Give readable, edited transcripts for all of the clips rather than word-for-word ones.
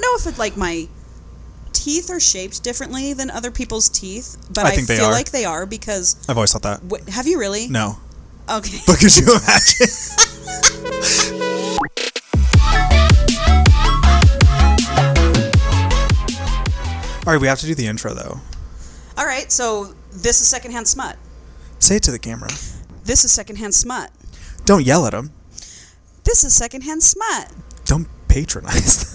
know if it's like my teeth are shaped differently than other people's teeth, but I think feel like they are because... I've always thought that. Have you really? No. Okay. But could you imagine? All right, we have to do the intro, though. All right, so this is Secondhand Smut. Say it to the camera. This is Secondhand Smut. Don't yell at them. This is Secondhand Smut. Don't patronize them.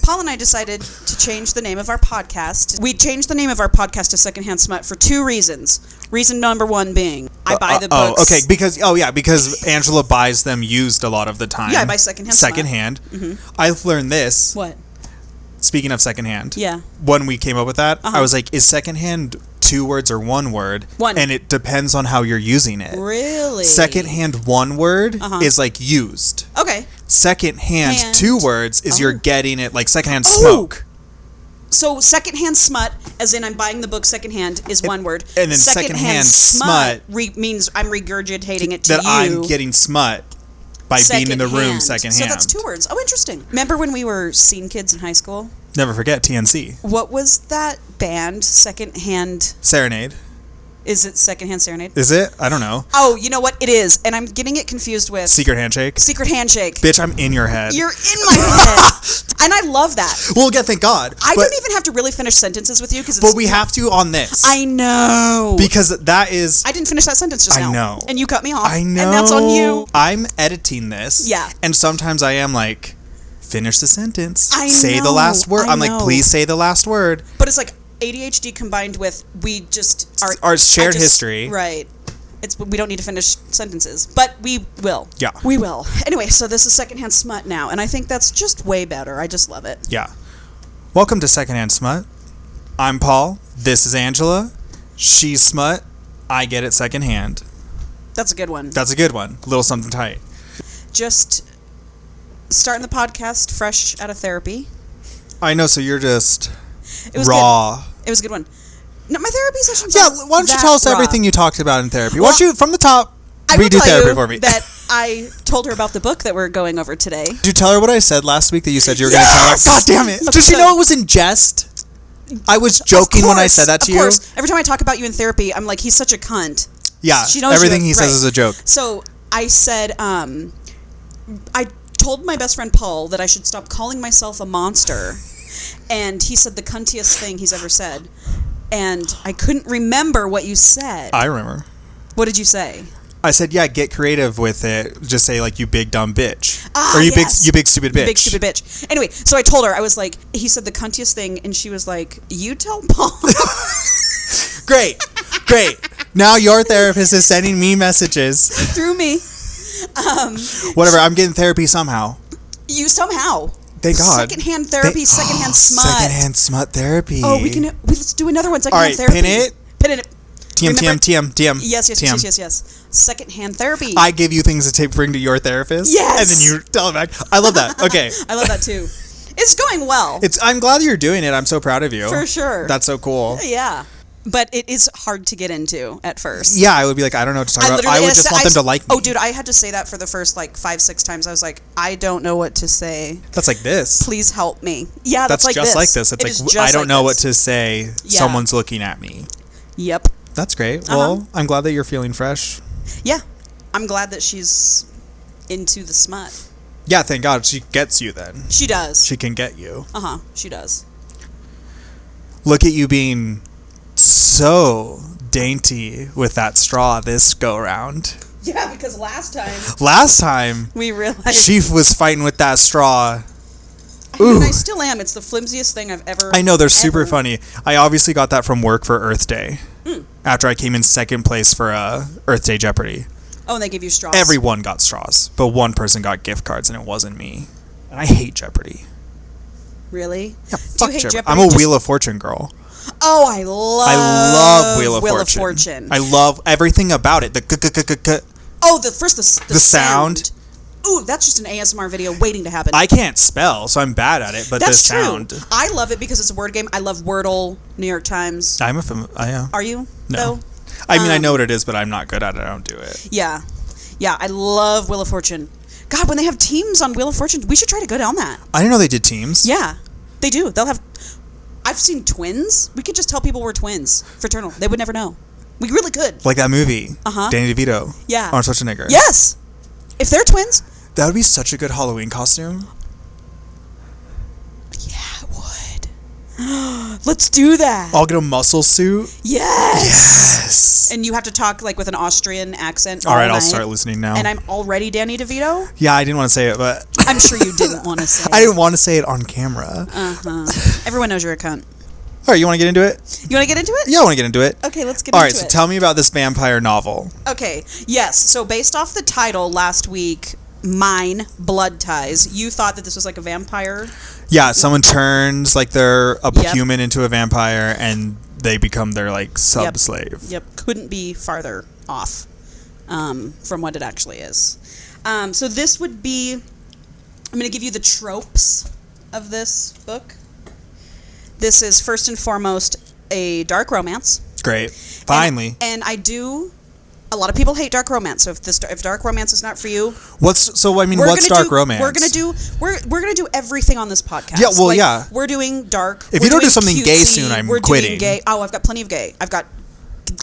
Paul and I decided to change the name of our podcast. We changed the name of our podcast to Secondhand Smut for two reasons. Reason number one being, I buy the books. Oh, okay, because Angela buys them used a lot of the time. Yeah, I buy secondhand. Secondhand. Mm-hmm. I've learned this. What? Speaking of secondhand. Yeah. When we came up with that, I was like, is secondhand 2 words or 1 word? One. And it depends on how you're using it. Really? Secondhand 1 word is like used. Okay. Secondhand 2 words is you're getting it like secondhand smoke. So secondhand smut, as in I'm buying the book secondhand, is 1 word. And then secondhand smut means I'm regurgitating it to that you. I'm getting smut by being in the room secondhand. So that's 2 words. Oh, interesting. Remember when we were scene kids in high school? Never forget TNC. What was that band? Secondhand Serenade. Is it Secondhand Serenade? Is it? I don't know. Oh, you know what? It is. And I'm getting it confused with... Secret Handshake? Secret Handshake. Bitch, I'm in your head. You're in my head. And I love that. Well, yeah, thank God. I don't even have to really finish sentences with you because But we have to on this. I know. Because that is... I didn't finish that sentence just now. I know. And you cut me off. I know. And that's on you. I'm editing this. Yeah. And sometimes I am like, finish the sentence. I say the last word. I'm like, please say the last word. But it's like ADHD combined with our shared history. Right. We don't need to finish sentences, but we will. Yeah. We will. Anyway, so this is Secondhand Smut now, and I think that's just way better. I just love it. Yeah. Welcome to Secondhand Smut. I'm Paul. This is Angela. She's smut. I get it secondhand. That's a good one. That's a good one. A little something tight. Just starting the podcast fresh out of therapy. I know, so you're just was raw. It was a good one. No, my therapy sessions. Yeah, why don't you tell us everything you talked about in therapy? Why don't you, from the top, redo therapy for me? That I told her about the book that we're going over today. Did you tell her what I said last week that you said you were going to tell her? God damn it. Does she know it was in jest? I was joking when I said that to you. Of course. Every time I talk about you in therapy, I'm like, he's such a cunt. Yeah, she knows everything he says is a joke. So I said, I told my best friend Paul that I should stop calling myself a monster. And he said the cuntiest thing he's ever said. And I couldn't remember what you said. I remember. What did you say? I said, yeah, get creative with it. Just say, like, you big dumb bitch. Or you big stupid bitch. You big stupid bitch. Anyway, so I told her, I was like, he said the cuntiest thing, and she was like, you tell Paul. Great. Now your therapist is sending me messages. Through me. Whatever, I'm getting therapy somehow. You somehow. Thank God. Secondhand therapy, secondhand smut. Secondhand smut therapy. Oh, let's do another one. Secondhand therapy. All right, pin it. TM. Yes. Secondhand therapy. I give you things to bring to your therapist. Yes. And then you tell them back. I love that. Okay. I love that too. It's going well. I'm glad you're doing it. I'm so proud of you. For sure. That's so cool. Yeah. But it is hard to get into at first. Yeah, I would be like, I don't know what to talk about. I would just want them to like me. Oh, dude, I had to say that for the first 5-6 times. I was like, I don't know what to say. That's like this. Please help me. Yeah, that's like just this. like this. It's like, I don't know what to say. Yeah. Someone's looking at me. Yep. That's great. Well, I'm glad that you're feeling fresh. Yeah. I'm glad that she's into the smut. Yeah, thank God. She gets you then. She does. She can get you. She does. Look at you being so dainty with that straw this go round. Yeah, because last time we realized she she was fighting with that straw. I mean, I still am. It's the flimsiest thing I've ever. I know, they're super funny. I obviously got that from work for Earth Day. After I came in second place for Earth Day Jeopardy. Oh, and they gave you straws. Everyone got straws, but one person got gift cards, and it wasn't me. And I hate Jeopardy. Really? Yeah, fuck Jeopardy. Jeopardy. I'm a Wheel of Fortune girl. Oh, I love Wheel of Fortune. I love everything about it. The Oh, the sound. sound. Ooh, that's just an ASMR video waiting to happen. I can't spell, so I'm bad at it, but that's the sound. True. I love it because it's a word game. I love Wordle, New York Times. I am. Are you? No. Though? I mean, I know what it is, but I'm not good at it. I don't do it. Yeah. I love Wheel of Fortune. God, when they have teams on Wheel of Fortune, we should try to go down that. I didn't know they did teams. Yeah. They do. They'll have... I've seen twins. We could just tell people we're twins. Fraternal. They would never know. We really could. Like that movie. Uh-huh. Danny DeVito. Yeah. Arnold Schwarzenegger. Yes. If they're twins... That would be such a good Halloween costume. Yeah, it would. Let's do that. I'll get a muscle suit. Yes. And you have to talk like with an Austrian accent. All right, I'll night. start listening now. And I'm already Danny DeVito? Yeah, I didn't want to say it, but... I'm sure you didn't want to say it. I didn't want to say it on camera. Everyone knows you're a cunt. All right, you want to get into it? You want to get into it? Yeah, I want to get into it. Okay, let's get All into right, it. so tell me about this vampire novel. Okay, yes. So based off the title last week, Mine, Blood Ties, you thought that this was like a vampire? Yeah, someone turns like they're a Yep. human into a vampire, and they become their like sub-slave. Yep, couldn't be farther off from what it actually is. So this would be... I'm going to give you the tropes of this book. This is first and foremost a dark romance. Great. Finally. And I do... A lot of people hate dark romance. So if dark romance is not for you, What's dark romance? We're gonna do everything on this podcast. Yeah, well, yeah. We're doing dark. If you don't do something gay soon, I'm quitting. Doing gay. Oh, I've got plenty of gay. I've got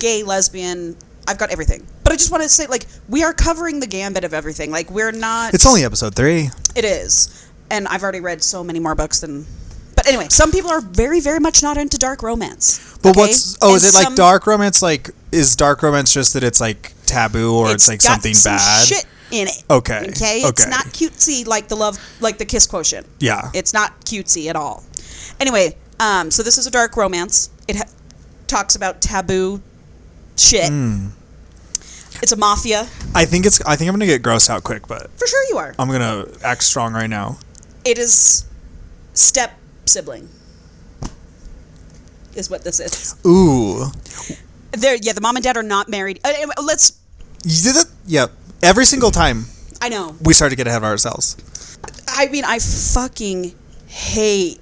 gay, lesbian. I've got everything. But I just want to say, like, we are covering the gambit of everything. Like, we're not... It's only episode 3. It is. And I've already read so many more books than... But anyway, some people are very, very much not into dark romance. But okay? is it like dark romance? Like, is dark romance just that it's like taboo or it's like got something some bad? Shit in it. Okay. Okay? It's not cutesy like the love, like the kiss quotient. Yeah. It's not cutesy at all. Anyway, so this is a dark romance. It talks about taboo shit. It's a mafia. I think I'm gonna get grossed out quick, but For sure you are. I'm gonna act strong right now. It is step sibling. Is what this is. Ooh. The mom and dad are not married. Let's... You did it? Yep. Every single time I know. we start to get ahead of ourselves. I mean, I fucking hate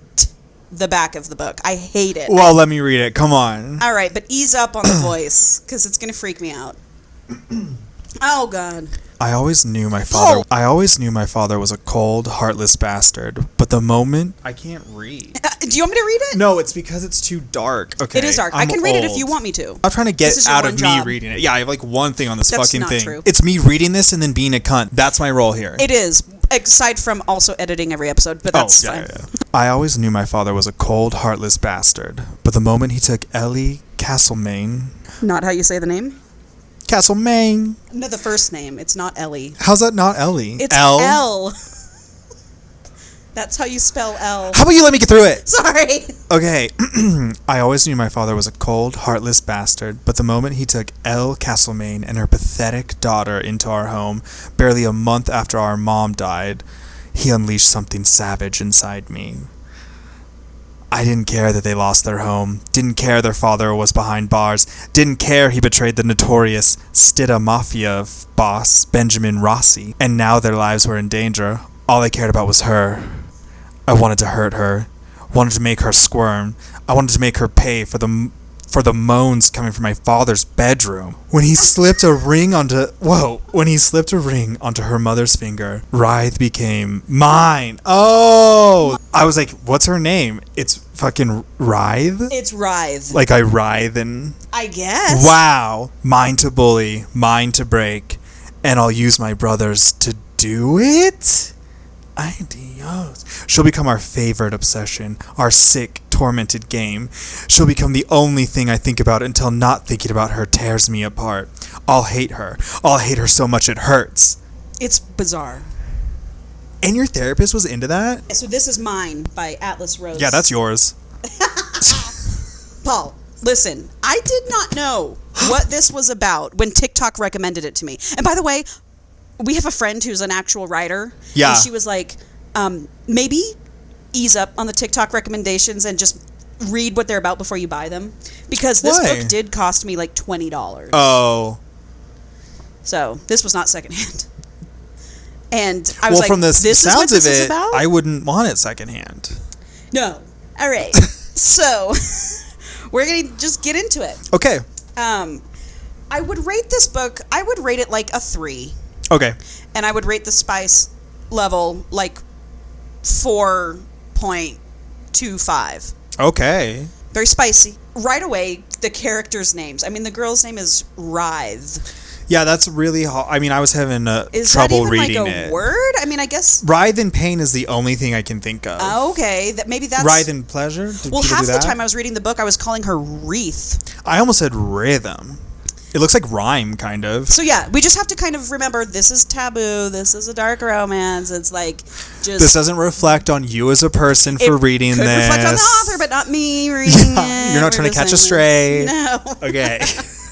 the back of the book. I hate it. Well, let me read it. Come on. All right, but ease up on the voice, because it's going to freak me out. Oh, God. I always knew my father was a cold, heartless bastard. But the moment... I can't read. Do you want me to read it? No, it's because it's too dark. Okay. It is dark. I can read it if you want me to. I'm trying to get out of me job. reading it. Yeah, I have like one thing on this That's fucking not thing. true. It's me reading this and then being a cunt. That's my role here. It is, aside from also editing every episode, but that's fine. Yeah. I always knew my father was a cold, heartless bastard. But the moment he took Ellie Castlemaine... Not how you say the name? Castlemaine. No, the first name. It's not Ellie. How's that not Ellie? It's L. That's how you spell L. How about you let me get through it? Sorry. Okay. I always knew my father was a cold, heartless bastard, but the moment he took Elle Castlemaine and her pathetic daughter into our home, barely a month after our mom died, he unleashed something savage inside me. I didn't care that they lost their home, didn't care their father was behind bars, didn't care he betrayed the notorious Stidda Mafia boss, Benjamin Rossi, and now their lives were in danger. All I cared about was her. I wanted to hurt her, wanted to make her squirm. I wanted to make her pay for the moans coming from my father's bedroom. When he slipped a ring onto her mother's finger, Writhe became mine. Oh, I was like, what's her name? It's fucking Writhe? It's Writhe. Like I writhe and... I guess. Wow. Mine to bully, mine to break, and I'll use my brothers to do it? Adios. She'll become our favorite obsession, our sick, tormented game. She'll become the only thing I think about until not thinking about her tears me apart. I'll hate her. I'll hate her so much it hurts. It's bizarre. And your therapist was into that? So this is Mine by Atlas Rose. Yeah, that's yours. Paul, listen, I did not know what this was about when TikTok recommended it to me. And by the way, we have a friend who's an actual writer. Yeah. And she was like, maybe ease up on the TikTok recommendations and just read what they're about before you buy them. Because this book did cost me like $20. Oh. So this was not secondhand. And I was well, from the this sounds is what this of is it, about? I wouldn't want it secondhand. No. All right. So we're going to just get into it. Okay. I would rate this book, I would rate it like a 3. Okay. And I would rate the spice level like 4.8. to 5. Okay. Very spicy. Right away, the characters' names. I mean, the girl's name is Writhe. Yeah, that's really hard. I mean, I was having Is trouble that even reading like a it. word? I mean, I guess. Writhe and pain is the only thing I can think of. Okay, maybe that's. Writhe and pleasure? Did Well, people half do the that? time I was reading the book, I was calling her Wreath. I almost said rhythm. It looks like rhyme, kind of. So yeah, we just have to kind of remember this is taboo. This is a dark romance. It's like just. This doesn't reflect on you as a person for reading could this. reflect on the author, but not me reading it. You're not trying to catch a stray. No. Okay.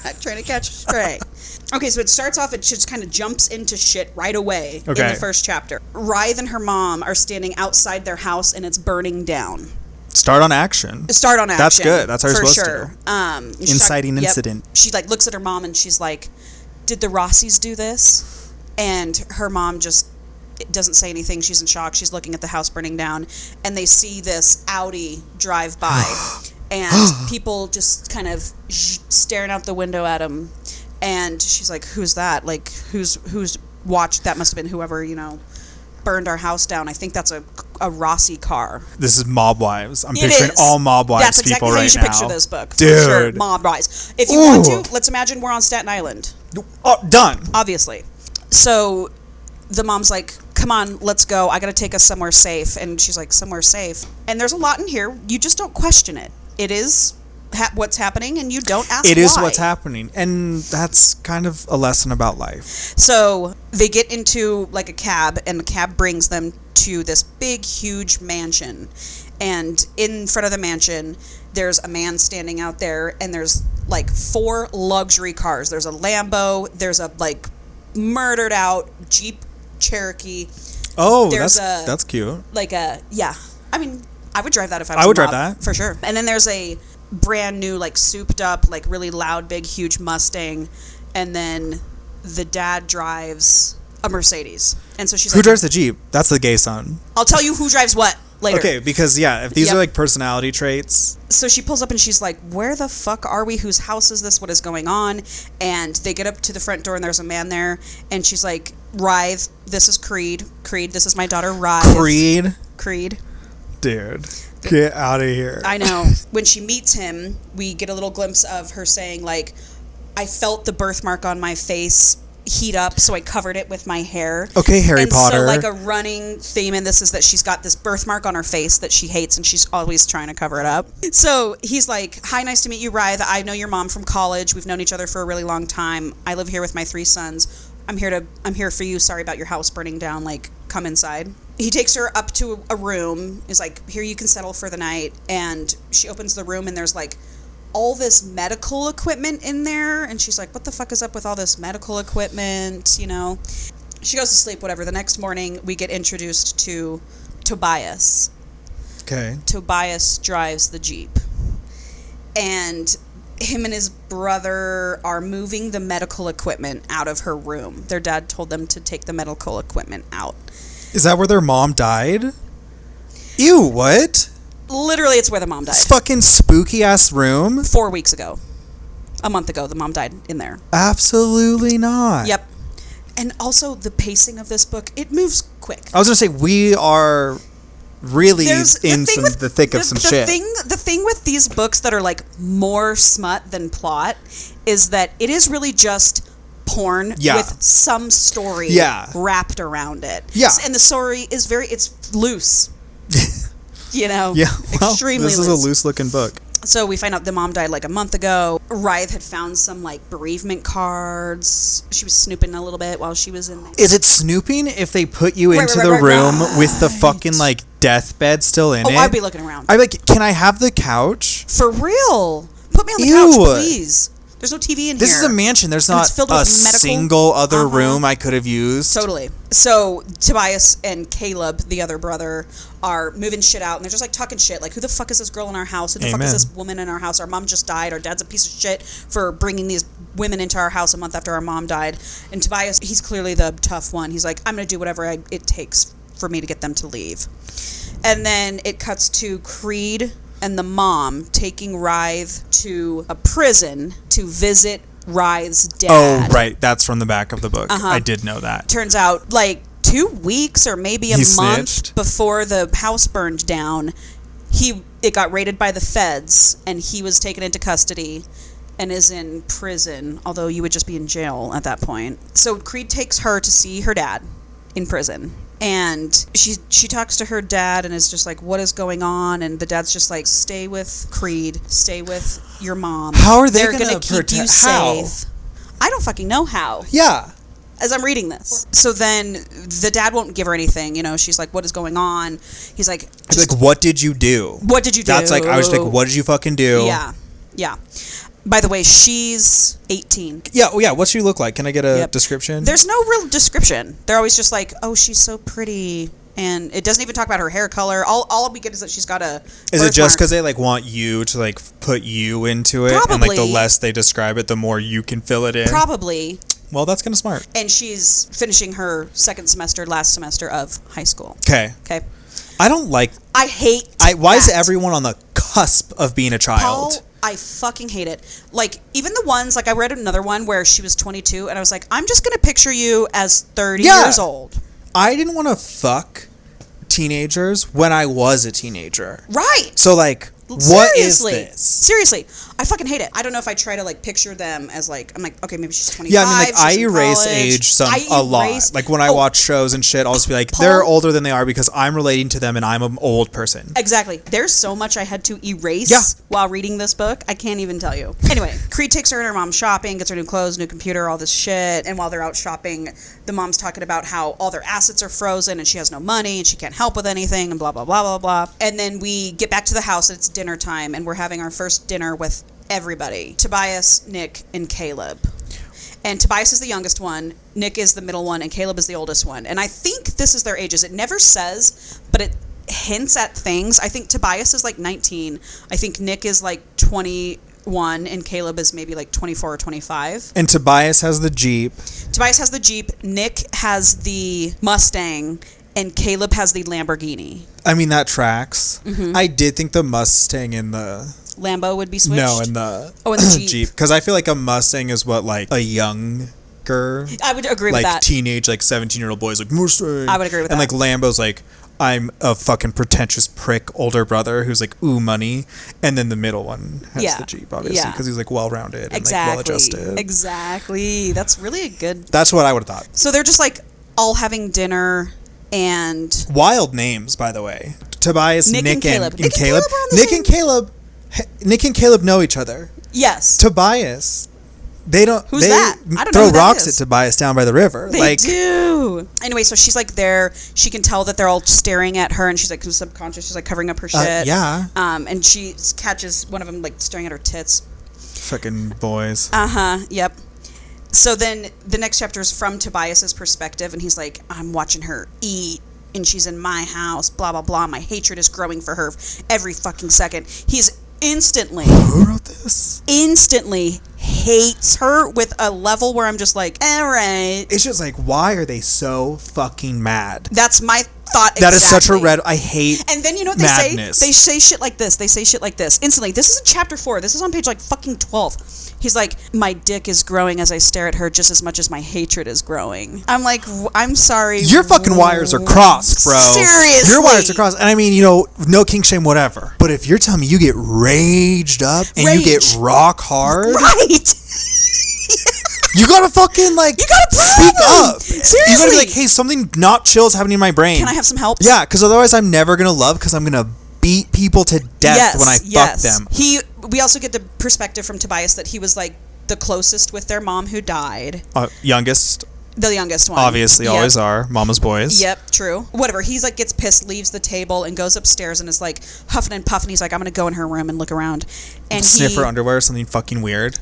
I'm trying to catch a stray. Okay, so it starts off, it just kind of jumps into shit right away in the first chapter. Writhe and her mom are standing outside their house and it's burning down. Start on action. Start on action. That's good. That's how you're supposed to. Inciting incident. She like looks at her mom and she's like, "Did the Rossies do this?" And her mom just doesn't say anything. She's in shock. She's looking at the house burning down, and they see this Audi drive by, and people just kind of staring out the window at him. And she's like, "Who's that? Like, who's watched? That must have been whoever, burned our house down. I think that's a Rossi car." This is Mob Wives. I'm It picturing is. all Mob Wives That's exactly people how right you should now. picture this book. Dude. For sure. Mob Wives. If you want to, let's imagine we're on Staten Island. Oh, done. Obviously. So the mom's like, "Come on, let's go. I got to take us somewhere safe." And she's like, "Somewhere safe?" And there's a lot in here. You just don't question it. It is what's happening, and you don't ask why. It is what's happening. And that's kind of a lesson about life. So they get into like a cab, and the cab brings them to this big, huge mansion. And in front of the mansion, there's a man standing out there, and there's like 4 luxury cars. There's a Lambo, there's a like murdered out Jeep Cherokee. Oh, There's that's cute. Like a, yeah. I mean, I would drive that if I was I would a drive mob, that. for sure. And then there's a brand new, like souped up, like really loud, big, huge Mustang. And then the dad drives a Mercedes. And so she's Who like, drives the Jeep? That's the gay son. I'll tell you who drives what later. Okay, because if these Yep. are like personality traits. So she pulls up and she's like, "Where the fuck are we? Whose house is this? What is going on?" And they get up to the front door and there's a man there. And she's like, "Writhe, this is Creed. Creed, this is my daughter, Writhe." Creed. Dude, get out of here. I know. When she meets him, we get a little glimpse of her saying, like, "I felt the birthmark on my face heat up, so I covered it with my hair." Okay, Harry Potter. So, like, a running theme in this is that she's got this birthmark on her face that she hates, and she's always trying to cover it up. So he's like, "Hi, nice to meet you, Writhe. I know your mom from college. We've known each other for a really long time. I live here with my 3 sons. I'm here for you. Sorry about your house burning down. Like, come inside." He takes her up to a room. He's like, "Here, you can settle for the night." And she opens the room, and there's like all this medical equipment in there. And she's like, "What the fuck is up with all this medical equipment?" She goes to sleep, whatever. The next morning, we get introduced to Tobias. Okay. Tobias drives the Jeep. And him and his brother are moving the medical equipment out of her room. Their dad told them to take the medical equipment out. Is that where their mom died? Ew, what? Literally, it's where the mom died. This fucking spooky ass room? 4 weeks ago. A month ago, the mom died in there. Absolutely not. Yep. And also, the pacing of this book, it moves quick. I was going to say, we are really There's in the thick of some shit. The thing with these books that are like more smut than plot is that it is really just porn with some story wrapped around it. Yeah. And the story is it's loose. Yeah. Well, Extremely this is a loose looking book. So we find out the mom died like a month ago. Writhe had found some like bereavement cards. She was snooping a little bit while she was in there. Is it snooping if they put you into the room with the fucking like deathbed still in it? Oh, I'd be looking around. I'm like, can I have the couch? For real? Put me on the couch, please. There's no TV in here. This is a mansion. There's not a single other room I could have used. Totally. So Tobias and Caleb, the other brother, are moving shit out, and they're just like talking shit. Like, who the fuck is this girl in our house? Who the fuck is this woman in our house? Our mom just died. Our dad's a piece of shit for bringing these women into our house a month after our mom died. And Tobias, he's clearly the tough one. He's like, I'm going to do whatever it takes for me to get them to leave. And then it cuts to Creed and the mom taking Writhe to a prison to visit Writhe's dad. Oh, right. That's from the back of the book. I did know that. Turns out, like, 2 weeks or maybe a month before the house burned down, it got raided by the feds, and he was taken into custody and is in prison, although you would just be in jail at that point. So Creed takes her to see her dad in prison. And she talks to her dad and is just like, what is going on? And the dad's just like, stay with Creed. Stay with your mom. How are they They're going to keep you safe. I don't fucking know how. Yeah. As I'm reading this. So then the dad won't give her anything. You know, she's like, what is going on? He's like, what did you do? What did you do? That's like, I was like, what did you fucking do? Yeah. Yeah. By the way, she's 18. Yeah, what's she look like? Can I get a description? There's no real description. They're always just like, oh, she's so pretty. And it doesn't even talk about her hair color. All we get is that she's got a Is it just because they like want you to like put you into it? Probably. And like the less they describe it, the more you can fill it in? Probably. Well, that's kind of smart. And she's finishing her last semester of high school. Okay. I hate why is everyone on the cusp of being a child? Paul, I fucking hate it. Like, even the ones, like, I read another one where she was 22, and I was like, I'm just going to picture you as 30 years old. I didn't want to fuck teenagers when I was a teenager. Right. So, like, what is this? Seriously. I fucking hate it. I don't know if I try to, like, picture them as, like, I'm like, okay, maybe she's 25. Yeah, I mean, like, I erase age a lot. Like, when I watch shows and shit, I'll just be like, they're older than they are because I'm relating to them and I'm an old person. Exactly. There's so much I had to erase while reading this book. I can't even tell you. Anyway, Creed takes her and her mom shopping, gets her new clothes, new computer, all this shit. And while they're out shopping, the mom's talking about how all their assets are frozen and she has no money and she can't help with anything and blah, blah, blah, blah, blah. And then we get back to the house and it's dinner time and we're having our first dinner with everybody. Tobias, Nick, and Caleb. And Tobias is the youngest one, Nick is the middle one, and Caleb is the oldest one. And I think this is their ages. It never says, but it hints at things. I think Tobias is like 19. I think Nick is like 21, and Caleb is maybe like 24 or 25. And Tobias has the Jeep. Nick has the Mustang, and Caleb has the Lamborghini. I mean, that tracks. Mm-hmm. I did think the Mustang and the Lambo would be switched? No, and the Jeep. Because I feel like a Mustang is what, like, a younger... I would agree with that. Like, teenage, like, 17-year-old boys, like, Mustang. I would agree with that. And, like, Lambo's, like, I'm a fucking pretentious prick older brother who's, like, ooh, money. And then the middle one has the Jeep, obviously, because he's, like, well-rounded and, like, well-adjusted. Exactly. That's really a good... That's what I would have thought. So they're just, like, all having dinner and... Wild names, by the way. Tobias, Nick and Caleb. Nick and Caleb know each other. Yes. Tobias, they don't. Who's that? I don't know. Throw who that rocks is. at Tobias down by the river. They do. Anyway, so she's like there. She can tell that they're all staring at her, and she's like subconscious. She's like covering up her shit. And she catches one of them like staring at her tits. Fucking boys. Yep. So then the next chapter is from Tobias's perspective, and he's like, I'm watching her eat. And she's in my house, blah, blah, blah. My hatred is growing for her every fucking second. He's instantly... Who wrote this? Instantly hates her with a level where I'm just like, all right. It's just like, why are they so fucking mad? That's my thought exactly. That is such a red... I hate And then you know what madness. They say shit like this. Instantly. This isn't chapter 4. This is on page like fucking 12. He's like, my dick is growing as I stare at her just as much as my hatred is growing. I'm like, I'm sorry. Your fucking wires are crossed, bro. Seriously. Your wires are crossed. And I mean, you know, no kink shame, whatever. But if you're telling me you get raged up and you get rock hard. Right. You gotta fucking, like, you gotta speak up. Seriously. You gotta be like, hey, something not chill is happening in my brain. Can I have some help? Yeah, because otherwise I'm never gonna love because I'm gonna beat people to death when I fuck them. We also get the perspective from Tobias that he was like the closest with their mom who died. Youngest. The youngest one. Obviously, always are. Mama's boys. Yep, true. Whatever. He's like gets pissed, leaves the table, and goes upstairs and is like huffing and puffing. He's like, I'm gonna go in her room and look around. And sniff her underwear or something fucking weird.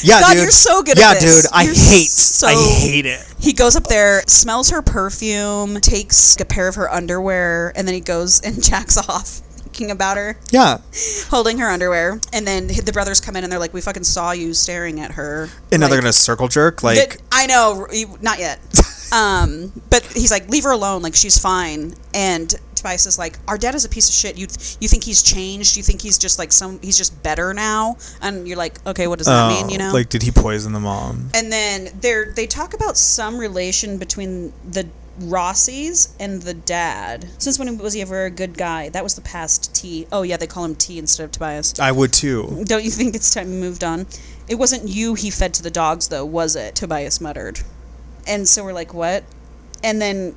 Yeah, God, dude. You're so good at this. Yeah, dude. I hate it. He goes up there, smells her perfume, takes a pair of her underwear, and then he goes and jacks off, thinking about her. Yeah. Holding her underwear. And then the brothers come in and they're like, we fucking saw you staring at her. And now they're going to circle jerk? Like, I know. Not yet. But he's like, leave her alone. Like, she's fine. And Tobias is like, our dad is a piece of shit. You think he's changed? You think he's just like he's just better now? And you're like, okay, what does that mean? You know, like, did he poison the mom? And then they talk about some relation between the Rossi's and the dad. Since when was he ever a good guy? That was the past T. Oh, yeah, they call him T instead of Tobias. I would too. Don't you think it's time we moved on? It wasn't you he fed to the dogs, though, was it? Tobias muttered. And so we're like, what? And then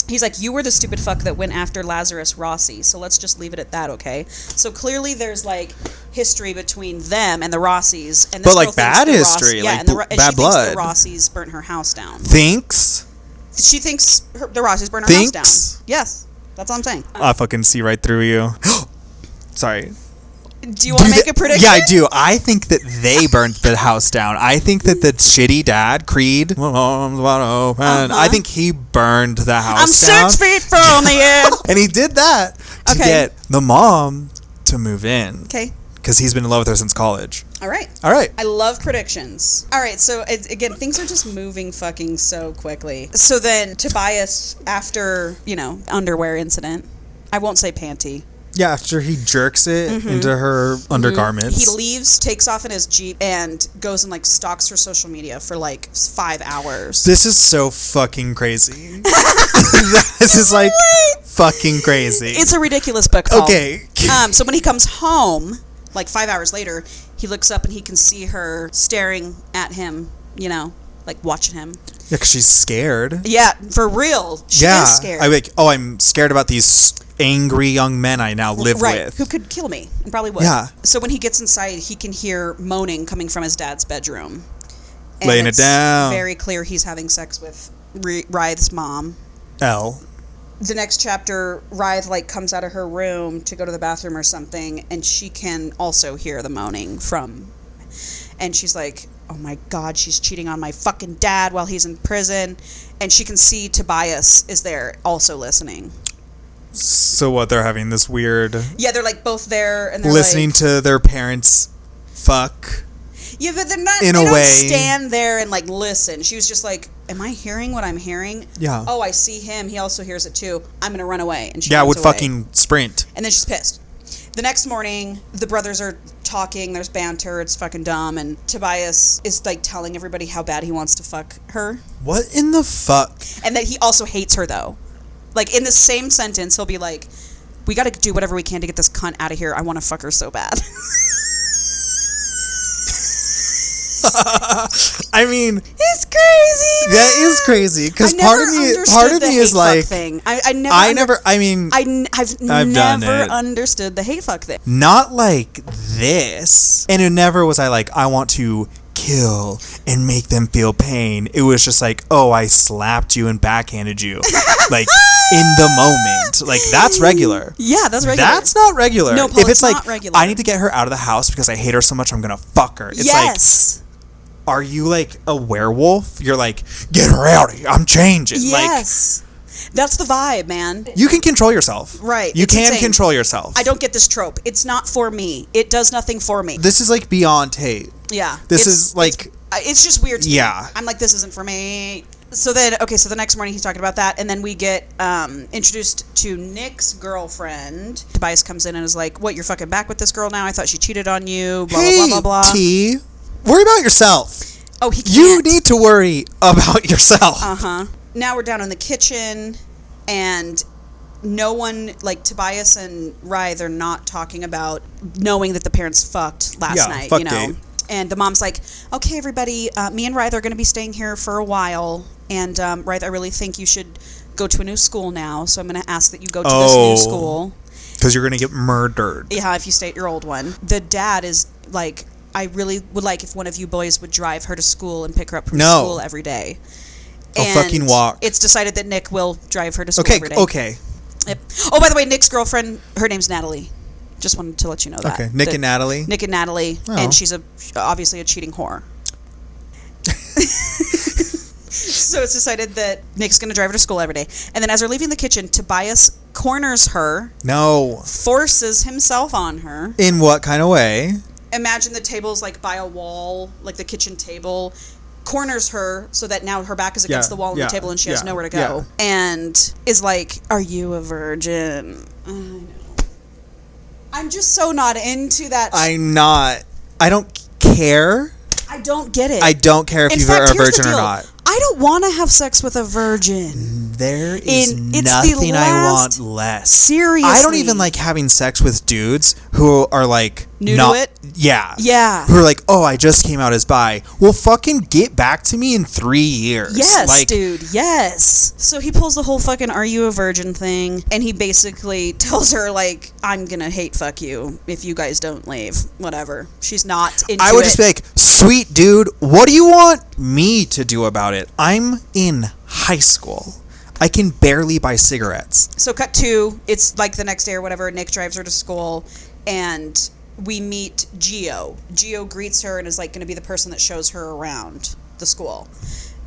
he's like, you were the stupid fuck that went after Lazarus Rossi, so let's just leave it at that, okay? So clearly there's, like, history between them and the Rossis. And this but, like, bad history, like, bad blood. Thinks the Rossis burnt her house down. She thinks the Rossis burnt her house down. Yes, that's all I'm saying. I fucking see right through you. Sorry. Do you want to make a prediction? Yeah, I do. I think that they burnt the house down. I think that the shitty dad, Creed, I think he burned the house down. I'm 6 feet from the edge. And he did that to get the mom to move in. Okay. Because he's been in love with her since college. All right. I love predictions. All right, so again, things are just moving fucking so quickly. So then Tobias, after, underwear incident, I won't say panty. Yeah, after he jerks it into her undergarments. He leaves, takes off in his Jeep, and goes and, stalks her social media for, 5 hours. This is so fucking crazy. This is, fucking crazy. It's a ridiculous book, Paul. Okay. So when he comes home, 5 hours later, he looks up and he can see her staring at him, watching him. Yeah, because she's scared. Yeah, for real. She is scared. I'm scared about these angry young men I now live with. Who could kill me and probably would. Yeah. So when he gets inside, he can hear moaning coming from his dad's bedroom. And laying it down. Very clear he's having sex with Wrythe's mom. Elle. The next chapter, Wrythe comes out of her room to go to the bathroom or something, and she can also hear the moaning from, and she's like, oh my God, she's cheating on my fucking dad while he's in prison, and she can see Tobias is there also listening. So what, they're having this weird... Yeah, they're both there, and they're listening to their parents fuck. Yeah, but they're not, they don't stand there and listen. She was just like, am I hearing what I'm hearing? Yeah. Oh, I see him. He also hears it too. I'm going to run away. And she runs would away. Fucking sprint. And then she's pissed. The next morning, the brothers are talking. There's banter. It's fucking dumb. And Tobias is telling everybody how bad he wants to fuck her. What in the fuck? And that he also hates her though. In the same sentence, he'll be like, we got to do whatever we can to get this cunt out of here. I want to fuck her so bad. I mean, it's crazy. That is crazy because part of me is like, thing. I've never understood the hate fuck thing. Not like this, and it never was. I want to kill and make them feel pain. It was just oh, I slapped you and backhanded you, in the moment. That's regular. Yeah, that's regular. That's not regular. No, Paul, if it's not regular. I need to get her out of the house because I hate her so much, I'm gonna fuck her. It's yes. Are you a werewolf? You're get her out of here. I'm changing. Yes. That's the vibe, man. You can control yourself. Right. You can control yourself. I don't get this trope. It's not for me. It does nothing for me. This is beyond hate. Yeah. This is it's just weird to me. Yeah. I'm this isn't for me. So then, so the next morning he's talking about that, and then we get introduced to Nick's girlfriend. Tobias comes in and is like, what, you're fucking back with this girl now? I thought she cheated on you, blah, hey, blah, blah, blah, blah. T, worry about yourself. Oh, he can't. You need to worry about yourself. Uh-huh. Now we're down in the kitchen, and no one, Tobias and Wrythe are not talking about knowing that the parents fucked last night, fuck date. And the mom's like, okay, everybody, me and Wrythe are going to be staying here for a while, and Wrythe, I really think you should go to a new school now, so I'm going to ask that you go to this new school. Because you're going to get murdered. Yeah, if you stay at your old one. The dad is I really would like if one of you boys would drive her to school and pick her up from school every day. I'll fucking walk. It's decided that Nick will drive her to school every day. Okay. Yep. Oh, by the way, Nick's girlfriend, her name's Natalie. Just wanted to let you know that. Okay, Nick and Natalie? Nick and Natalie, and she's obviously a cheating whore. So it's decided that Nick's going to drive her to school every day. And then as they're leaving the kitchen, Tobias corners her. No. Forces himself on her. In what kind of way? Imagine the table's by a wall, the kitchen table. Corners her so that now her back is against the wall of the table and she has nowhere to go. And is like, are you a virgin? I know. I'm just so not into that. I'm not. I don't care. I don't get it. I don't care if you're a virgin or not. I don't want to have sex with a virgin. There is it's nothing the I last- want less. Seriously. I don't even like having sex with dudes who are like New not, to it? Yeah. Yeah. Who are like, oh, I just came out as bi. Well, fucking get back to me in 3 years. Yes, like, dude, yes. So he pulls the whole fucking "are you a virgin" thing, and he basically tells her, like, I'm gonna hate fuck you if you guys don't leave. Whatever. She's not into I would it. just be like, sweet dude, what do you want me to do about it? I'm in high school. I can barely buy cigarettes. So cut to, it's like the next day or whatever, Nick drives her to school, and we meet Gio. Gio greets her and is like going to be the person that shows her around the school.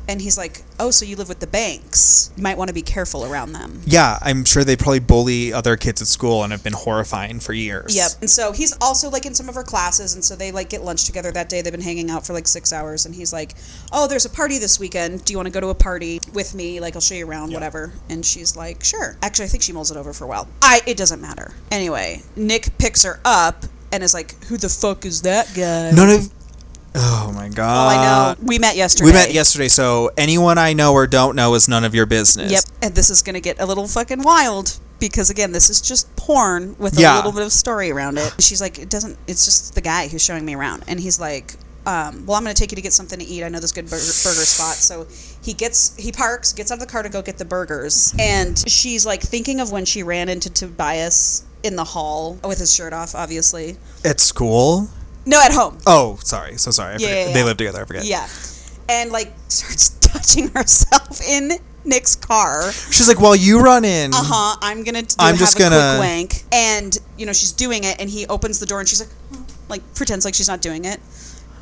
And he's like, oh, so you live with the Banks. You might want to be careful around them. Yeah, I'm sure they probably bully other kids at school and have been horrifying for years. Yep. And so he's also like in some of her classes, and so they like get lunch together that day. They've been hanging out for like 6 hours, and he's like, oh, there's a party this weekend. Do you want to go to a party with me? Like, I'll show you around, whatever. And she's like, sure. Actually, I think she mulls it over for a while. It doesn't matter. Anyway, Nick picks her up and is like, who the fuck is that guy? Oh my god. Oh, I know. We met yesterday. We met yesterday, so anyone I know or don't know is none of your business. Yep. And this is going to get a little fucking wild because, again, this is just porn with a little bit of story around it. She's like, it's just the guy who's showing me around. And he's like, well, I'm going to take you to get something to eat. I know this good burger spot. So he parks, gets out of the car to go get the burgers. And she's like thinking of when she ran into Tobias in the hall with his shirt off, obviously. At school? No, at home. Oh, sorry. So sorry. Yeah. They live together. I forget. Yeah. And like starts touching herself in Nick's car. She's like, well, you run in. I'm going to have a quick wank. And, she's doing it, and he opens the door, and she's like, oh, like, pretends like she's not doing it.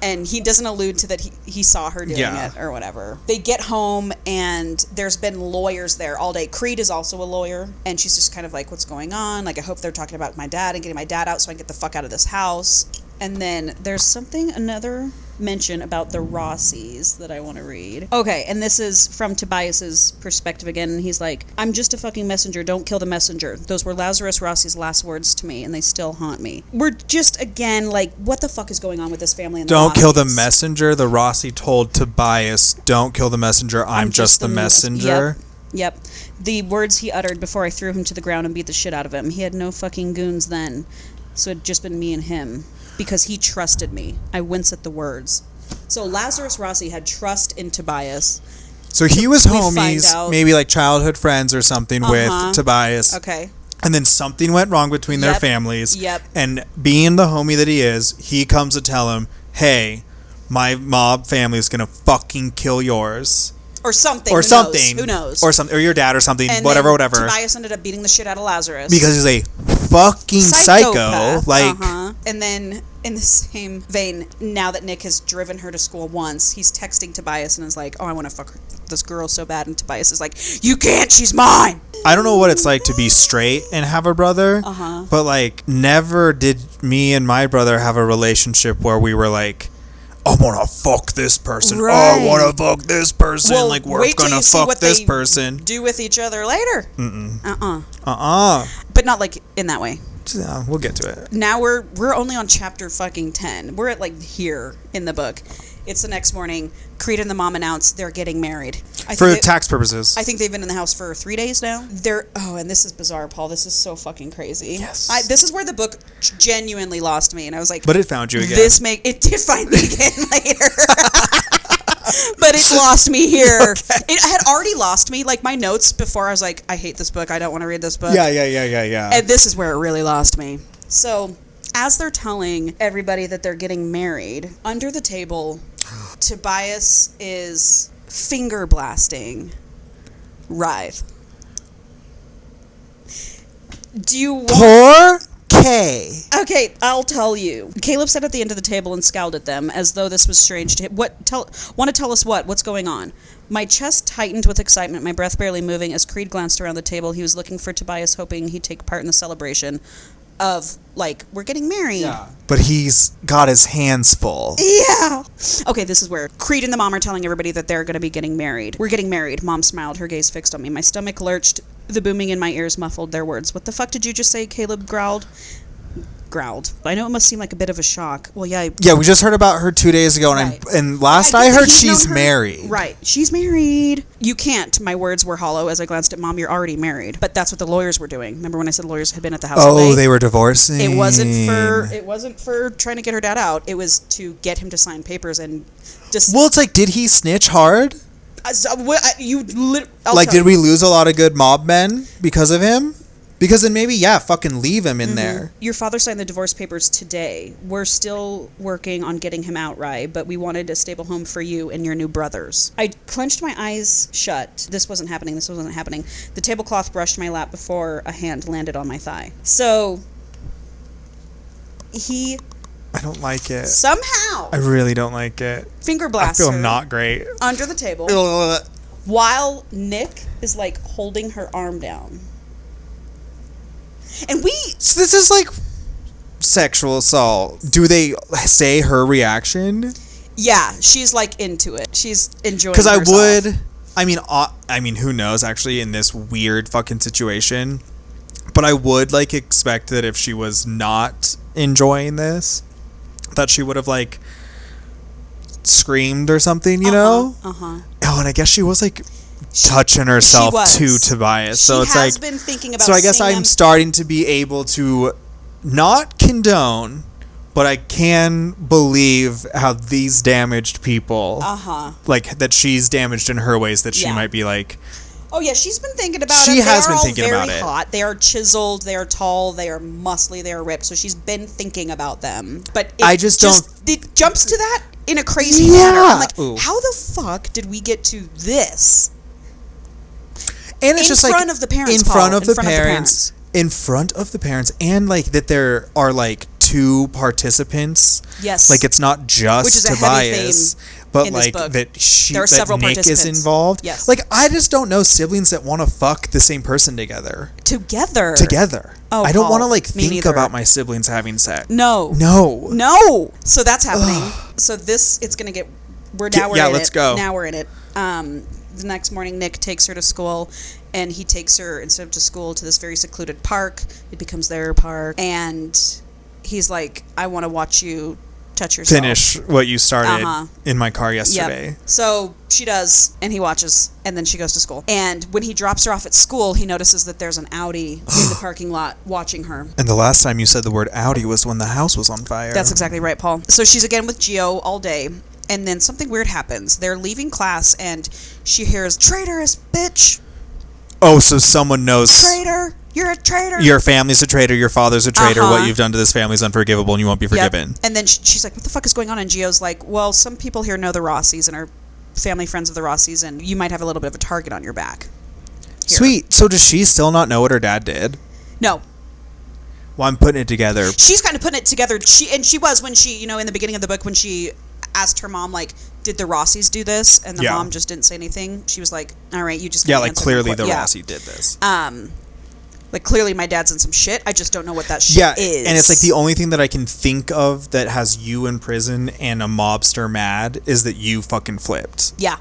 And he doesn't allude to that he saw her doing it or whatever. They get home, and there's been lawyers there all day. Creed is also a lawyer, and she's just kind of like, what's going on? Like, I hope they're talking about my dad and getting my dad out so I can get the fuck out of this house. And then there's another mention about the Rossies that I want to read. Okay, and this is from Tobias's perspective again, and he's like, I'm just a fucking messenger, don't kill the messenger. Those were Lazarus Rossi's last words to me, and they still haunt me. We're just, again, like, what the fuck is going on with this family and the Don't kill the Rossies? messenger. The Rossi told Tobias, don't kill the messenger, I'm just the messenger. Yep. The words he uttered before I threw him to the ground and beat the shit out of him. He had no fucking goons then, so it'd just been me and him. Because he trusted me. I wince at the words. So Lazarus Rossi had trust in Tobias. So he was homies, maybe like childhood friends or something with Tobias. Okay. And then something went wrong between their families. Yep. And being the homie that he is, he comes to tell him, hey, my mob family is going to fucking kill yours. Or something. Who knows? Or something. Or your dad or something. And whatever. Tobias ended up beating the shit out of Lazarus. Because he's a fucking psycho. Like. And then, in the same vein, now that Nick has driven her to school once, he's texting Tobias and is like, oh, I want to fuck this girl so bad. And Tobias is like, you can't, she's mine. I don't know what it's like to be straight and have a brother. But, like, never did me and my brother have a relationship where we were like, I want to fuck this person. Right. Oh, I want to fuck this person. Well, like, we're going to fuck this person. Do with each other later. Mm-mm. But not like in that way. Yeah, we'll get to it. Now we're only on chapter fucking 10. We're at like here in the book. It's the next morning. Creed and the mom announce they're getting married. For tax purposes. I think they've been in the house for 3 days now. And this is bizarre, Paul. This is so fucking crazy. Yes. This is where the book genuinely lost me, and I was like, but it found you again. It did find me again later. But it's lost me here. Okay. It had already lost me. Like my notes before, I was like, I hate this book. I don't want to read this book. Yeah. And this is where it really lost me. So, as they're telling everybody that they're getting married, under the table, Tobias is finger blasting Writhe. Do you want... Poor Kay. Okay, I'll tell you. Caleb sat at the end of the table and scowled at them as though this was strange to him. Want to tell us what? What's going on? My chest tightened with excitement, my breath barely moving. As Creed glanced around the table, he was looking for Tobias, hoping he'd take part in the celebration of, like, we're getting married. Yeah. But he's got his hands full. Yeah. Okay, this is where Creed and the mom are telling everybody that they're going to be getting married. We're getting married. Mom smiled, her gaze fixed on me. My stomach lurched. The booming in my ears muffled their words. What the fuck did you just say? Caleb growled. growled. I know it must seem like a bit of a shock. Well, yeah. Yeah, we just heard about her 2 days ago, and last I heard she's married. Right, she's married. You can't. My words were hollow as I glanced at Mom. You're already married. But that's what the lawyers were doing. Remember when I said lawyers had been at the house all day? Oh, they were divorcing. It wasn't for trying to get her dad out. It was to get him to sign papers and just. Well, it's like, did he snitch hard? Did we lose a lot of good mob men because of him? Because then maybe, fucking leave him in there. Your father signed the divorce papers today. We're still working on getting him out, Rye, but we wanted a stable home for you and your new brothers. I clenched my eyes shut. This wasn't happening. The tablecloth brushed my lap before a hand landed on my thigh. So, I don't like it. Somehow. I really don't like it. Finger blaster. I feel not great. Under the table. While Nick is, like, holding her arm down. And So this is like sexual assault. Do they say her reaction? Yeah, she's like into it. She's enjoying. Because I mean, who knows? Actually, in this weird fucking situation, but I would like expect that if she was not enjoying this, that she would have like screamed or something. You know? Oh, and I guess she was like. Touching herself to Tobias. So it's like, been thinking about. So I guess I'm starting to be able to not condone, but I can believe how these damaged people, like that she's damaged in her ways that she might be like. Oh yeah, she's been thinking about it. She has been thinking about it. They are hot. They are chiseled. They are tall. They are muscly. They are ripped. So she's been thinking about them. But it jumps to that in a crazy manner. I'm like, how the fuck did we get to this? And it's in front of the parents, in front of the parents, and like that there are like two participants. Yes, like it's not just Tobias, but like that there are several Nick is involved. Yes, like I just don't know siblings that want to fuck the same person together. Oh, I don't want to like think about my siblings having sex. No. So that's happening. So it's gonna get. Let's go. Now we're in it. The next morning, Nick takes her to school, and he takes her, instead of to school, to this very secluded park. It becomes their park, and he's like, I want to watch you touch yourself. Finish what you started in my car yesterday. Yep. So she does, and he watches, and then she goes to school. And when he drops her off at school, he notices that there's an Audi in the parking lot watching her. And the last time you said the word Audi was when the house was on fire. That's exactly right, Paul. So she's again with Gio all day. And then something weird happens. They're leaving class, and she hears, "Traitorous bitch." Oh, so someone knows. Traitor! You're a traitor! Your family's a traitor, your father's a traitor, what you've done to this family is unforgivable, and you won't be forgiven. And then she's like, what the fuck is going on? And Gio's like, well, some people here know the Rossies and are family friends of the Rossies, and you might have a little bit of a target on your back. Here. Sweet. So does she still not know what her dad did? No. Well, I'm putting it together. She's kind of putting it together. She was when she, in the beginning of the book, when she asked her mom, like, did the Rossies do this? And the mom just didn't say anything. She was like, all right, you just like clearly the Rossi did this. Like clearly my dad's in some shit. I just don't know what that shit is. And it's like the only thing that I can think of that has you in prison and a mobster mad is that you fucking flipped. Yeah.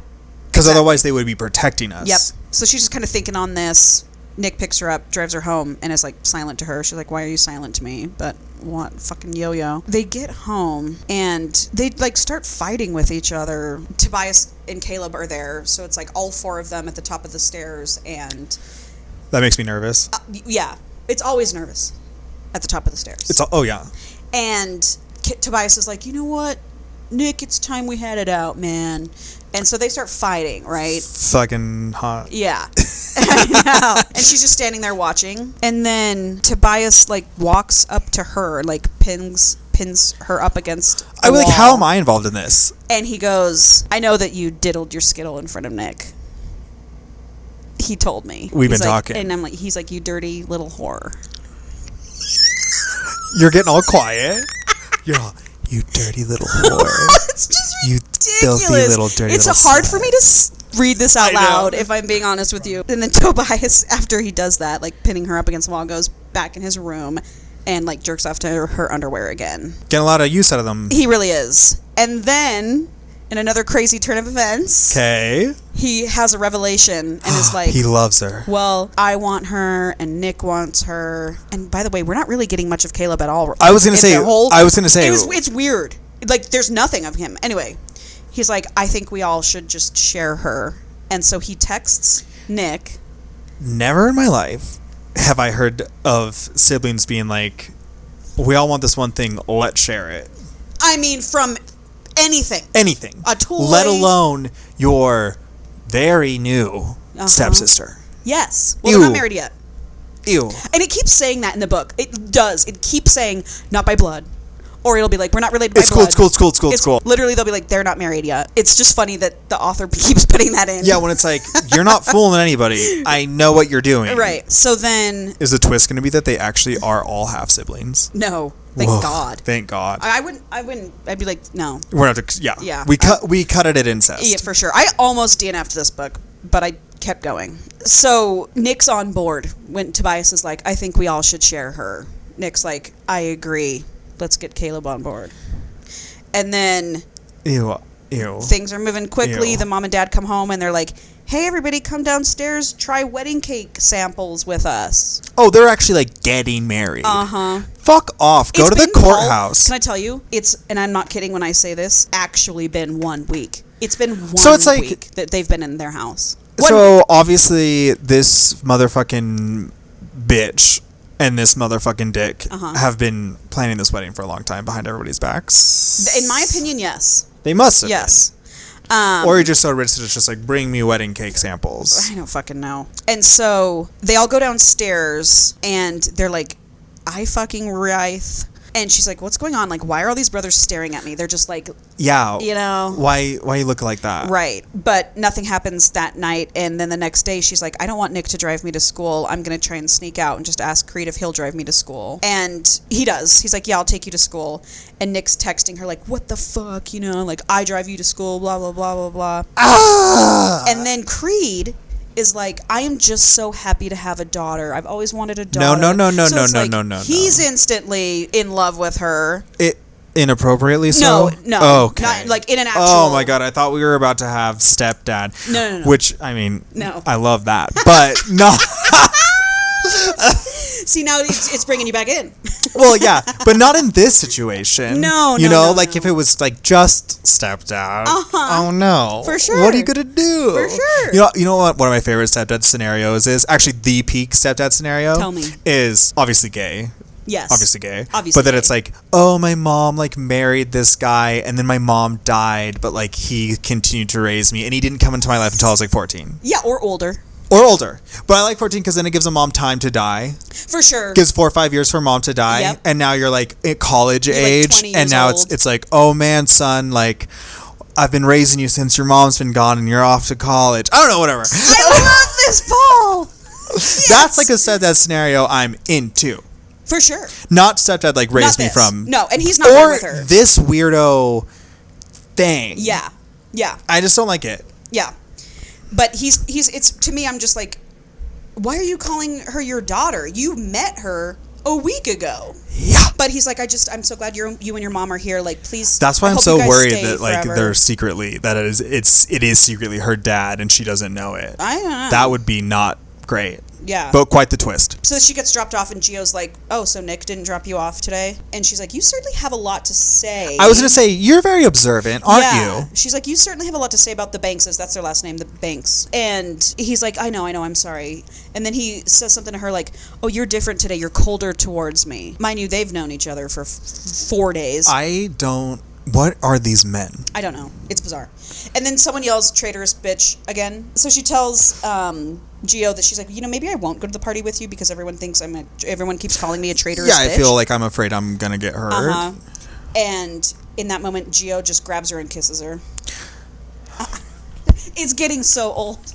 Because otherwise they would be protecting us. Yep. So she's just kind of thinking on this. Nick picks her up, drives her home, and is like silent to her. She's like, why are you silent to me? But what? Fucking yo-yo. They get home, and they like start fighting with each other. Tobias and Caleb are there, so it's like all four of them at the top of the stairs, and... That makes me nervous. Yeah. It's always nervous at the top of the stairs. And Tobias is like, you know what? Nick, it's time we had it out, man. And so they start fighting, right? Fucking hot. Yeah. I know. And she's just standing there watching. And then Tobias, like, walks up to her, like, pins her up against the wall. Like, how am I involved in this? And he goes, I know that you diddled your Skittle in front of Nick. He told me. We've been talking. And I'm like, he's like, you dirty little whore. You're getting all quiet. You're all... You dirty little whore. It's just ridiculous. You filthy little dirty it's little hard slut. for me to read this out loud, if I'm being honest with you. And then Tobias, after he does that, like pinning her up against the wall, goes back in his room and like jerks off to her underwear again. Getting a lot of use out of them. He really is. And then in another crazy turn of events, Okay. he has a revelation and is like, he loves her. well, I want her and Nick wants her. And by the way, we're not really getting much of Caleb at all. I was going to say, it's weird. Like, there's nothing of him. Anyway, he's like, I think we all should just share her. And so he texts Nick. Never in my life have I heard of siblings being like, we all want this one thing, let's share it. I mean, from anything. Anything. A toy. Let alone your very new stepsister. Yes. Well, Ew. they're not married yet. Ew. And it keeps saying that in the book. It does. It keeps saying, not by blood. Or it'll be like, we're not related by blood. It's cool. Literally, they'll be like, they're not married yet. It's just funny that the author keeps putting that in. Yeah, when it's like, you're not fooling anybody. I know what you're doing. Right. So then... Is the twist going to be that they actually are all half-siblings? No. Thank God. Thank God. I wouldn't... I'd be like, no. We're going to have to... Yeah. Yeah. We cut it at incest. Yeah, for sure. I almost DNF'd this book, but I kept going. So Nick's on board when Tobias is like, I think we all should share her. Nick's like, I agree. Let's get Caleb on board. And then Ew. things are moving quickly. Ew. The mom and dad come home and they're like, hey, everybody, come downstairs, try wedding cake samples with us. Oh, they're actually like getting married. Uh-huh. Fuck off. Go to the courthouse. Can I tell you, and I'm not kidding when I say this, actually been 1 week. It's been week that they've been in their house. So obviously this motherfucking bitch and this motherfucking dick have been planning this wedding for a long time behind everybody's backs. In my opinion, yes. They must have. Yes. Or you're just so rich that it's just like, bring me wedding cake samples. I don't fucking know. And so they all go downstairs and they're like, I fucking writhe. And she's like, what's going on? Like, why are all these brothers staring at me? They're just like, yeah. you know. Why you look like that? Right. But nothing happens that night. And then the next day she's like, I don't want Nick to drive me to school. I'm going to try and sneak out and just ask Creed if he'll drive me to school. And he does. He's like, yeah, I'll take you to school. And Nick's texting her like, what the fuck? You know, like, I drive you to school, blah, blah, blah, blah, blah. Ah! And then Creed is like, I am just so happy to have a daughter. I've always wanted a daughter. No. He's instantly in love with her. Inappropriately so? No. Oh, okay. Not, like, in an actual... Oh, my God. I thought we were about to have stepdad. No. Which, I mean, no. I love that. But, no. See, now it's bringing you back in. Well, yeah. But not in this situation. No. If it was, like, just stepdad. Oh, no. For sure. What are you going to do? For sure. You know what one of my favorite stepdad scenarios is? Actually, the peak stepdad scenario. Tell me. Is obviously gay. Yes. Obviously gay. Obviously but then gay. it's like, oh, my mom, like, married this guy, and then my mom died, but, like, he continued to raise me, and he didn't come into my life until I was, like, 14. Yeah, or older. Or older. But I like 14 because then it gives a mom time to die. For sure. Gives 4 or 5 years for mom to die. Yep. And now you're, like, at college age. Like 20 and now old. it's like, oh, man, son, like, I've been raising you since your mom's been gone, and you're off to college. I don't know, whatever. I love this, Paul! Yes. That's, like, a stepdad scenario I'm into. For sure. Not stepdad, like, raised me from. No, and he's not there with her. Or this weirdo thing. Yeah. I just don't like it. Yeah. But it's, to me, I'm just like, why are you calling her your daughter? You met her a week ago. Yeah. But he's like, I'm so glad you and your mom are here. Like, please. That's why I'm hope so you guys worried stay that, like, forever. they're secretly, that it is secretly her dad and she doesn't know it. I don't know. That would be not great. Yeah. But quite the twist. So she gets dropped off and Gio's like, oh, so Nick didn't drop you off today? And she's like, you certainly have a lot to say. I was going to say, you're very observant, aren't you? She's like, you certainly have a lot to say about the Bankses. That's their last name, the Banks. And he's like, I know, I'm sorry. And then he says something to her like, oh, you're different today. You're colder towards me. Mind you, they've known each other for 4 days. What are these men? I don't know. It's bizarre. And then someone yells, traitorous bitch, again. So she tells Gio that she's like, maybe I won't go to the party with you because everyone thinks everyone keeps calling me a traitorous bitch. Yeah, I feel like I'm afraid I'm going to get hurt. And in that moment, Gio just grabs her and kisses her. It's getting so old.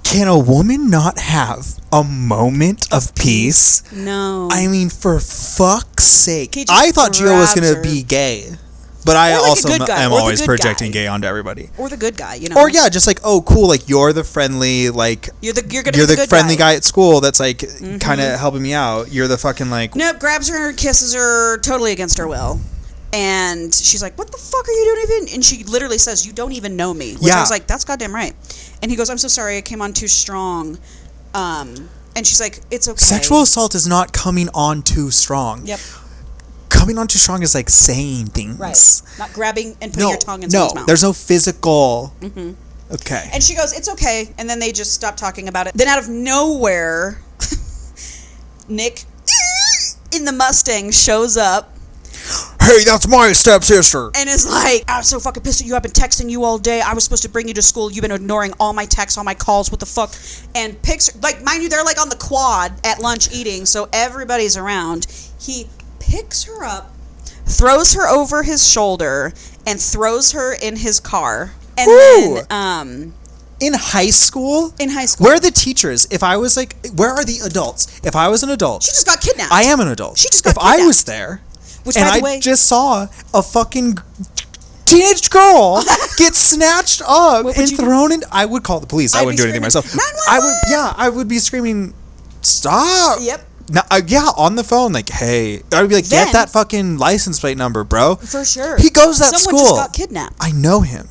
Can a woman not have a moment of peace? No. I mean, for fuck's sake. He just I thought Gio was going to grabs her. be gay. But I Or like a also good guy, am or the always good projecting guy. gay onto everybody. Or the good guy, Or yeah, just like, oh, cool, like you're the friendly, like You're the the friendly guy at school that's like kind of helping me out. You're the fucking like Nope, grabs her, kisses her, totally against her will. And she's like, what the fuck are you doing even? And she literally says, you don't even know me. Which I was like, that's goddamn right. And he goes, I'm so sorry, I came on too strong. And she's like, it's okay. Sexual assault is not coming on too strong. Yep. Coming on too strong is like saying things. Right. Not grabbing and putting your tongue in someone's mouth. There's no physical. Okay. And she goes, it's okay. And then they just stop talking about it. Then out of nowhere, Nick in the Mustang shows up. Hey, that's my stepsister. And is like, I'm so fucking pissed at you. I've been texting you all day. I was supposed to bring you to school. You've been ignoring all my texts, all my calls. What the fuck? And picks, like, mind you, they're like on the quad at lunch eating, so everybody's around. He picks her up, throws her over his shoulder, and throws her in his car. And then, in high school? In high school. Where are the teachers? If I was like, where are the adults? If I was an adult. She just got kidnapped. I am an adult. She just got If kidnapped. I was there, Which, and by the way, I just saw a fucking teenage girl get snatched up and thrown in, I would call the police. I wouldn't do anything myself. 911! I would be screaming, stop. Yep. No, on the phone, like, hey. I would be like, get that fucking license plate number, bro. For sure. He goes to that Someone school. just got kidnapped. I know him.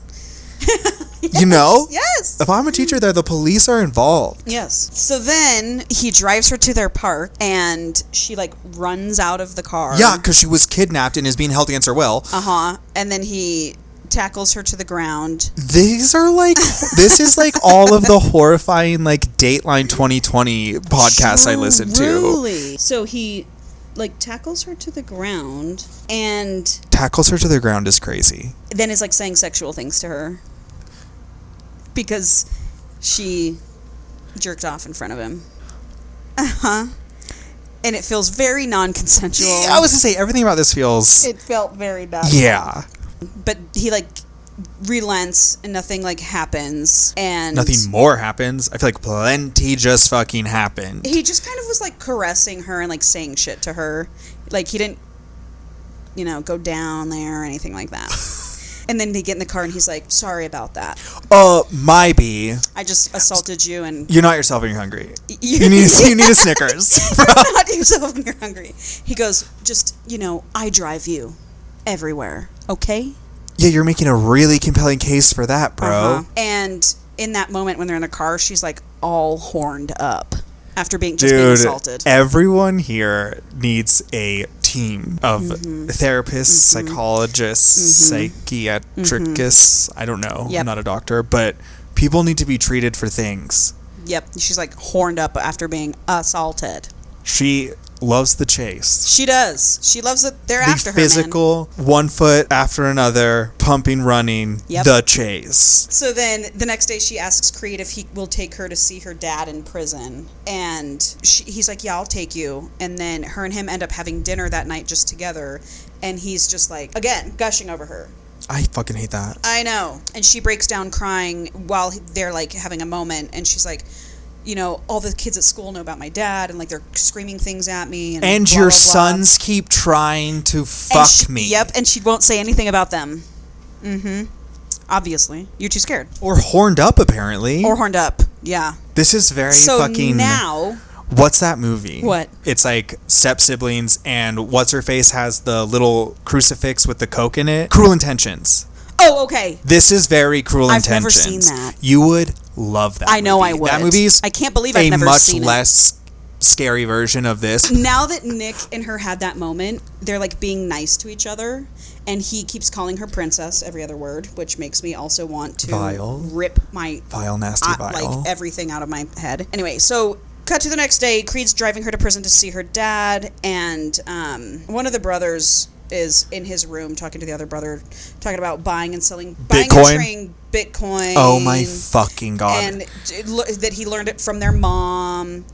You know? Yes. If I'm a teacher there, the police are involved. Yes. So then he drives her to their park, and she, like, runs out of the car. Yeah, because she was kidnapped and is being held against her will. And then he tackles her to the ground. These are like, this is like all of the horrifying, like, Dateline 2020 podcasts I listen to. Truly. So he, like, tackles her to the ground, and Tackles her to the ground is crazy. then is, like, saying sexual things to her. Because she jerked off in front of him. And it feels very non-consensual. I was going to say, everything about this feels... It felt very bad. Yeah. But he, like, relents and nothing, like, happens. And Nothing more happens. I feel like plenty just fucking happened. he just kind of was, like, caressing her and, like, saying shit to her. Like, he didn't, you know, go down there or anything like that. And then they get in the car and he's like, sorry about that. Might be. I just assaulted you and... You're not yourself when you're hungry. You need a Snickers. Not yourself when you're hungry. He goes, just, you know, I drive you everywhere, okay? Yeah, you're making a really compelling case for that, bro. And in that moment when they're in the car, she's like all horned up after being assaulted. Everyone here needs a team of therapists, psychologists, psychiatricists. I don't know. I'm not a doctor, but people need to be treated for things. Yep. She's like horned up after being assaulted. She loves the chase. She does. She loves it. They're after her, physical, man. One foot after another, pumping, running, the chase. So then the next day she asks Creed if he will take her to see her dad in prison. And he's like, yeah, I'll take you. And then her and him end up having dinner that night just together. And he's just like, again, gushing over her. I fucking hate that. I know. And she breaks down crying while they're like having a moment. And she's like, you know, all the kids at school know about my dad, and like they're screaming things at me. And blah, your blah, blah. sons keep trying to fuck me. Yep, and she won't say anything about them. Obviously. You're too scared. Or horned up, apparently. Or horned up, yeah. This is very fucking... So now... What's that movie? What? It's like step siblings, and what's-her-face has the little crucifix with the Coke in it. Cruel Intentions. Oh, okay. This is very Cruel Intentions. I've never seen that. You would love that I know movie. I would. That movie's I can't believe I've never seen it. A much less scary version of this. Now that Nick and her had that moment, they're like being nice to each other, and he keeps calling her princess every other word, which makes me also want to rip my... Vile, nasty, vile. Like everything out of my head. Anyway, so... Cut to the next day, Creed's driving her to prison to see her dad, and one of the brothers is in his room talking to the other brother, talking about buying and selling... Buying and trading Bitcoin. Oh my fucking God. And that he learned it from their mom,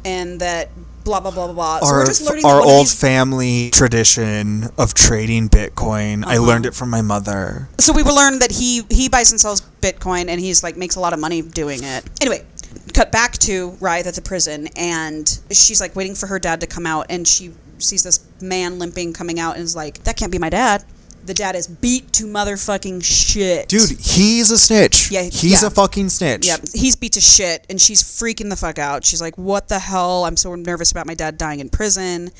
and that blah, blah, blah, blah, blah. So we're just learning... Our old family tradition of trading Bitcoin. I learned it from my mother. So we will learn that he buys and sells Bitcoin, and he's like makes a lot of money doing it. Anyway... Cut back to Riot at the prison, and she's like waiting for her dad to come out, and she sees this man limping coming out and is like, that can't be my dad. The dad is beat to motherfucking shit. Dude, he's a snitch. Yeah, he's a fucking snitch. Yep, he's beat to shit, and she's freaking the fuck out. She's like, what the hell? I'm so nervous about my dad dying in prison.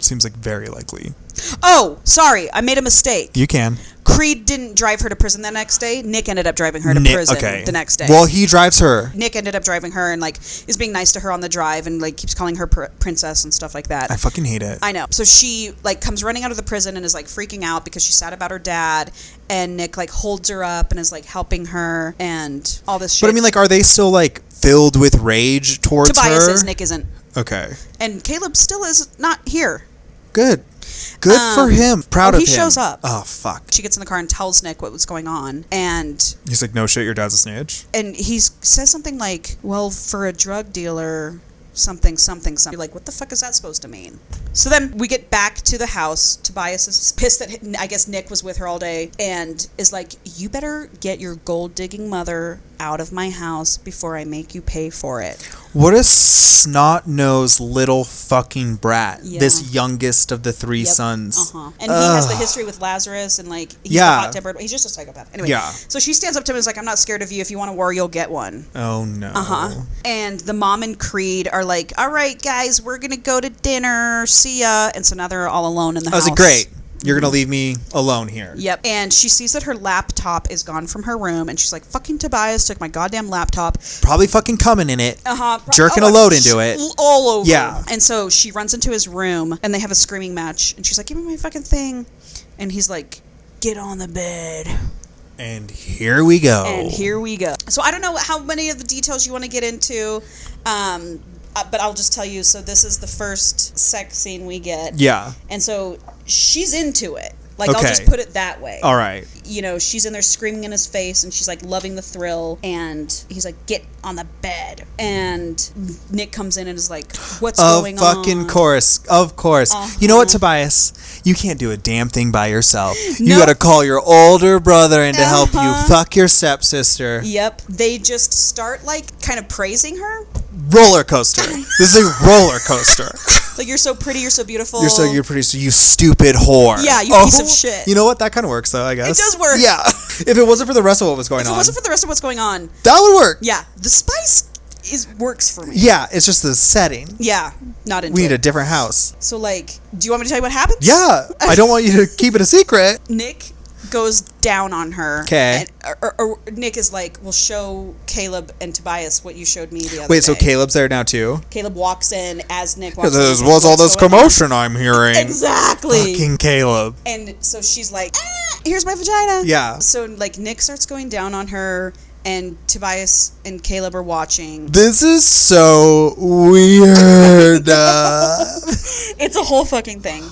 Seems like very likely. Oh, sorry. I made a mistake. You can. Creed didn't drive her to prison the next day. Nick ended up driving her to prison the next day. Well, he drives her. Nick ended up driving her and, like, is being nice to her on the drive and, like, keeps calling her princess and stuff like that. I fucking hate it. I know. So she, like, comes running out of the prison and is, like, freaking out because she's sad about her dad. And Nick, like, holds her up and is, like, helping her and all this shit. But I mean, like, are they still, like, filled with rage towards Tobias her? is. Nick isn't. Okay. And Caleb still is not here. Good. Good for him. Proud of him. He shows up. Oh, fuck. She gets in the car and tells Nick what was going on. And he's like, no shit, your dad's a snitch. And he says something like, well, for a drug dealer, something. You're like, what the fuck is that supposed to mean? So then we get back to the house. Tobias is pissed that I guess Nick was with her all day and is like, you better get your gold-digging mother out of my house before I make you pay for it. What a snot-nosed little fucking brat. Yeah. This youngest of the three sons. And he has the history with Lazarus and, like, he's the hot-tempered. He's just a psychopath. Anyway, so she stands up to him and is like, I'm not scared of you. If you want a war, you'll get one. Oh, no. And the mom and Creed are like, all right, guys, we're going to go to dinner. See ya. And so now they're all alone in the house. I was like, great. You're going to leave me alone here. Yep. And she sees that her laptop is gone from her room. And she's like, fucking Tobias took my goddamn laptop. Probably fucking coming in it. Jerking a load into it. All over. Yeah. And so she runs into his room and they have a screaming match. And she's like, give me my fucking thing. And he's like, get on the bed. And here we go. So I don't know how many of the details you want to get into. But I'll just tell you, so this is the first sex scene we get. Yeah. And so she's into it. Like, I'll just put it that way. All right. You know, she's in there screaming in his face, and she's, like, loving the thrill. And he's like, get on the bed. And Nick comes in and is like, what's going on? Of course. You know what, Tobias? You can't do a damn thing by yourself. You gotta call your older brother in to help you fuck your stepsister. Yep. They just start, like, kind of praising her. Roller coaster. This is a roller coaster. Like, you're so pretty, you're so beautiful. You're pretty, so you stupid whore. Yeah, you piece of shit. You know what? That kind of works, though, I guess. It does work. Yeah. If it wasn't for the rest of what was going on. That would work. Yeah. The spice works for me. Yeah, it's just the setting. Yeah, not into it. We need a different house. So, like, do you want me to tell you what happens? Yeah. I don't want you to keep it a secret. Nick goes down on her. Okay. Or Nick is like, well, show Caleb and Tobias what you showed me the other day. Wait, so Caleb's there now too? Caleb walks in as Nick walks in. What's all this commotion I'm hearing? Exactly. Fucking Caleb. And so she's like, here's my vagina. Yeah. So, like, Nick starts going down on her, and Tobias and Caleb are watching. This is so weird. It's a whole fucking thing.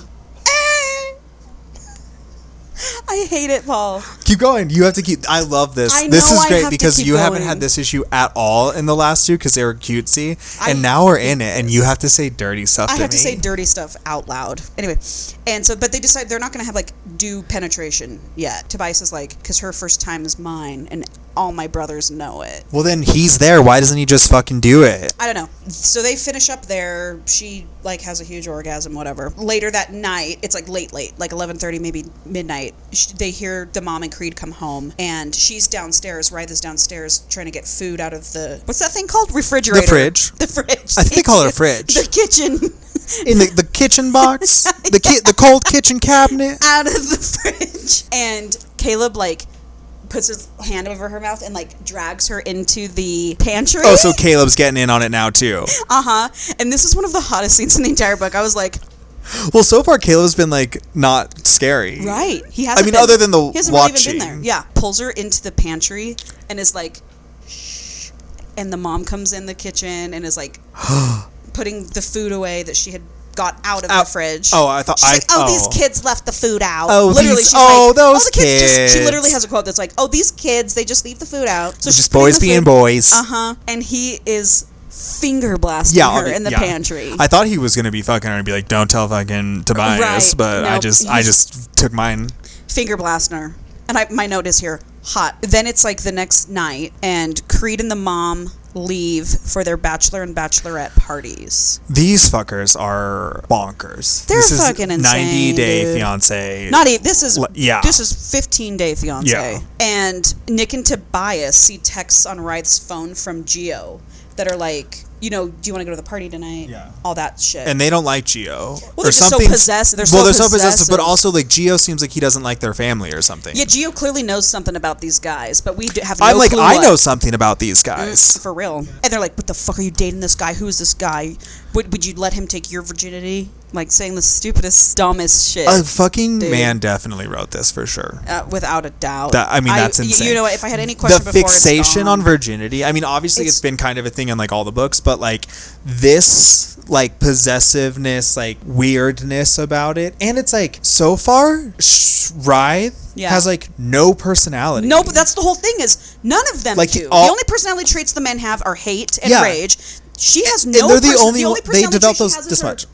I hate it, Paul. Keep going. You have to keep. I love this. This is great because you haven't had this issue at all in the last two because they were cutesy, and now we're in it, and you have to say dirty stuff. I have to say dirty stuff out loud. Anyway, and so, but they decide they're not going to have, like, do penetration yet. Tobias is like, because her first time is mine, and all my brothers know it. Well, then he's there. Why doesn't he just fucking do it? I don't know. So they finish up there. She, like, has a huge orgasm, whatever. Later that night, it's like late, like 11:30, maybe midnight. They hear the mom and Creed come home, and she's downstairs. Rythe is downstairs trying to get food out of the, what's that thing called? Refrigerator. The fridge. I think they call it a fridge. The kitchen. In the kitchen box, the cold kitchen cabinet. Out of the fridge. And Caleb, like, puts his hand over her mouth and, like, drags her into the pantry. Oh, so Caleb's getting in on it now too. And this is one of the hottest scenes in the entire book. I was like, well, so far Caleb's been, like, not scary. Right. He hasn't. I mean, other than the he hasn't watching. Really even been there. Yeah. Pulls her into the pantry and is like, shh. And the mom comes in the kitchen and is like putting the food away that she had got out of the fridge. Oh, I thought. She's like, these kids left the food out. Oh, literally, she's like, those the kids. She literally has a quote that's like, these kids, they just leave the food out. So just boys being boys. And he is finger blasting her in the pantry. I thought he was gonna be fucking her and be like, "Don't tell fucking Tobias," but nope, I just took mine. Finger blasting her, and my note is here, hot. Then it's like the next night, and Creed and the mom leave for their bachelor and bachelorette parties. These fuckers are bonkers. They're fucking insane. 90-day fiance. Not even. This is This is 15-day fiance. Yeah. And Nick and Tobias see texts on Rythe's phone from Gio that are like, you know, do you want to go to the party tonight? Yeah. All that shit. And they don't like Gio. Well, they're just so possessive. They're so possessive. But also, like, Gio seems like he doesn't like their family or something. Yeah, Gio clearly knows something about these guys, but we have no clue I know something about these guys. For real. And they're like, what the fuck are you dating this guy? Who is this guy? Would you let him take your virginity? Like, saying the stupidest, dumbest shit. A fucking man definitely wrote this for sure. Without a doubt. That's insane. You know what? If I had any question the before, fixation on virginity. I mean, obviously, it's been kind of a thing in like all the books, but like this, like possessiveness, like weirdness about it, and it's like so far, Writhe has like no personality. No, but that's the whole thing. Is none of them do. The only personality traits the men have are hate and rage. She has no. And they're the only they develop those this much.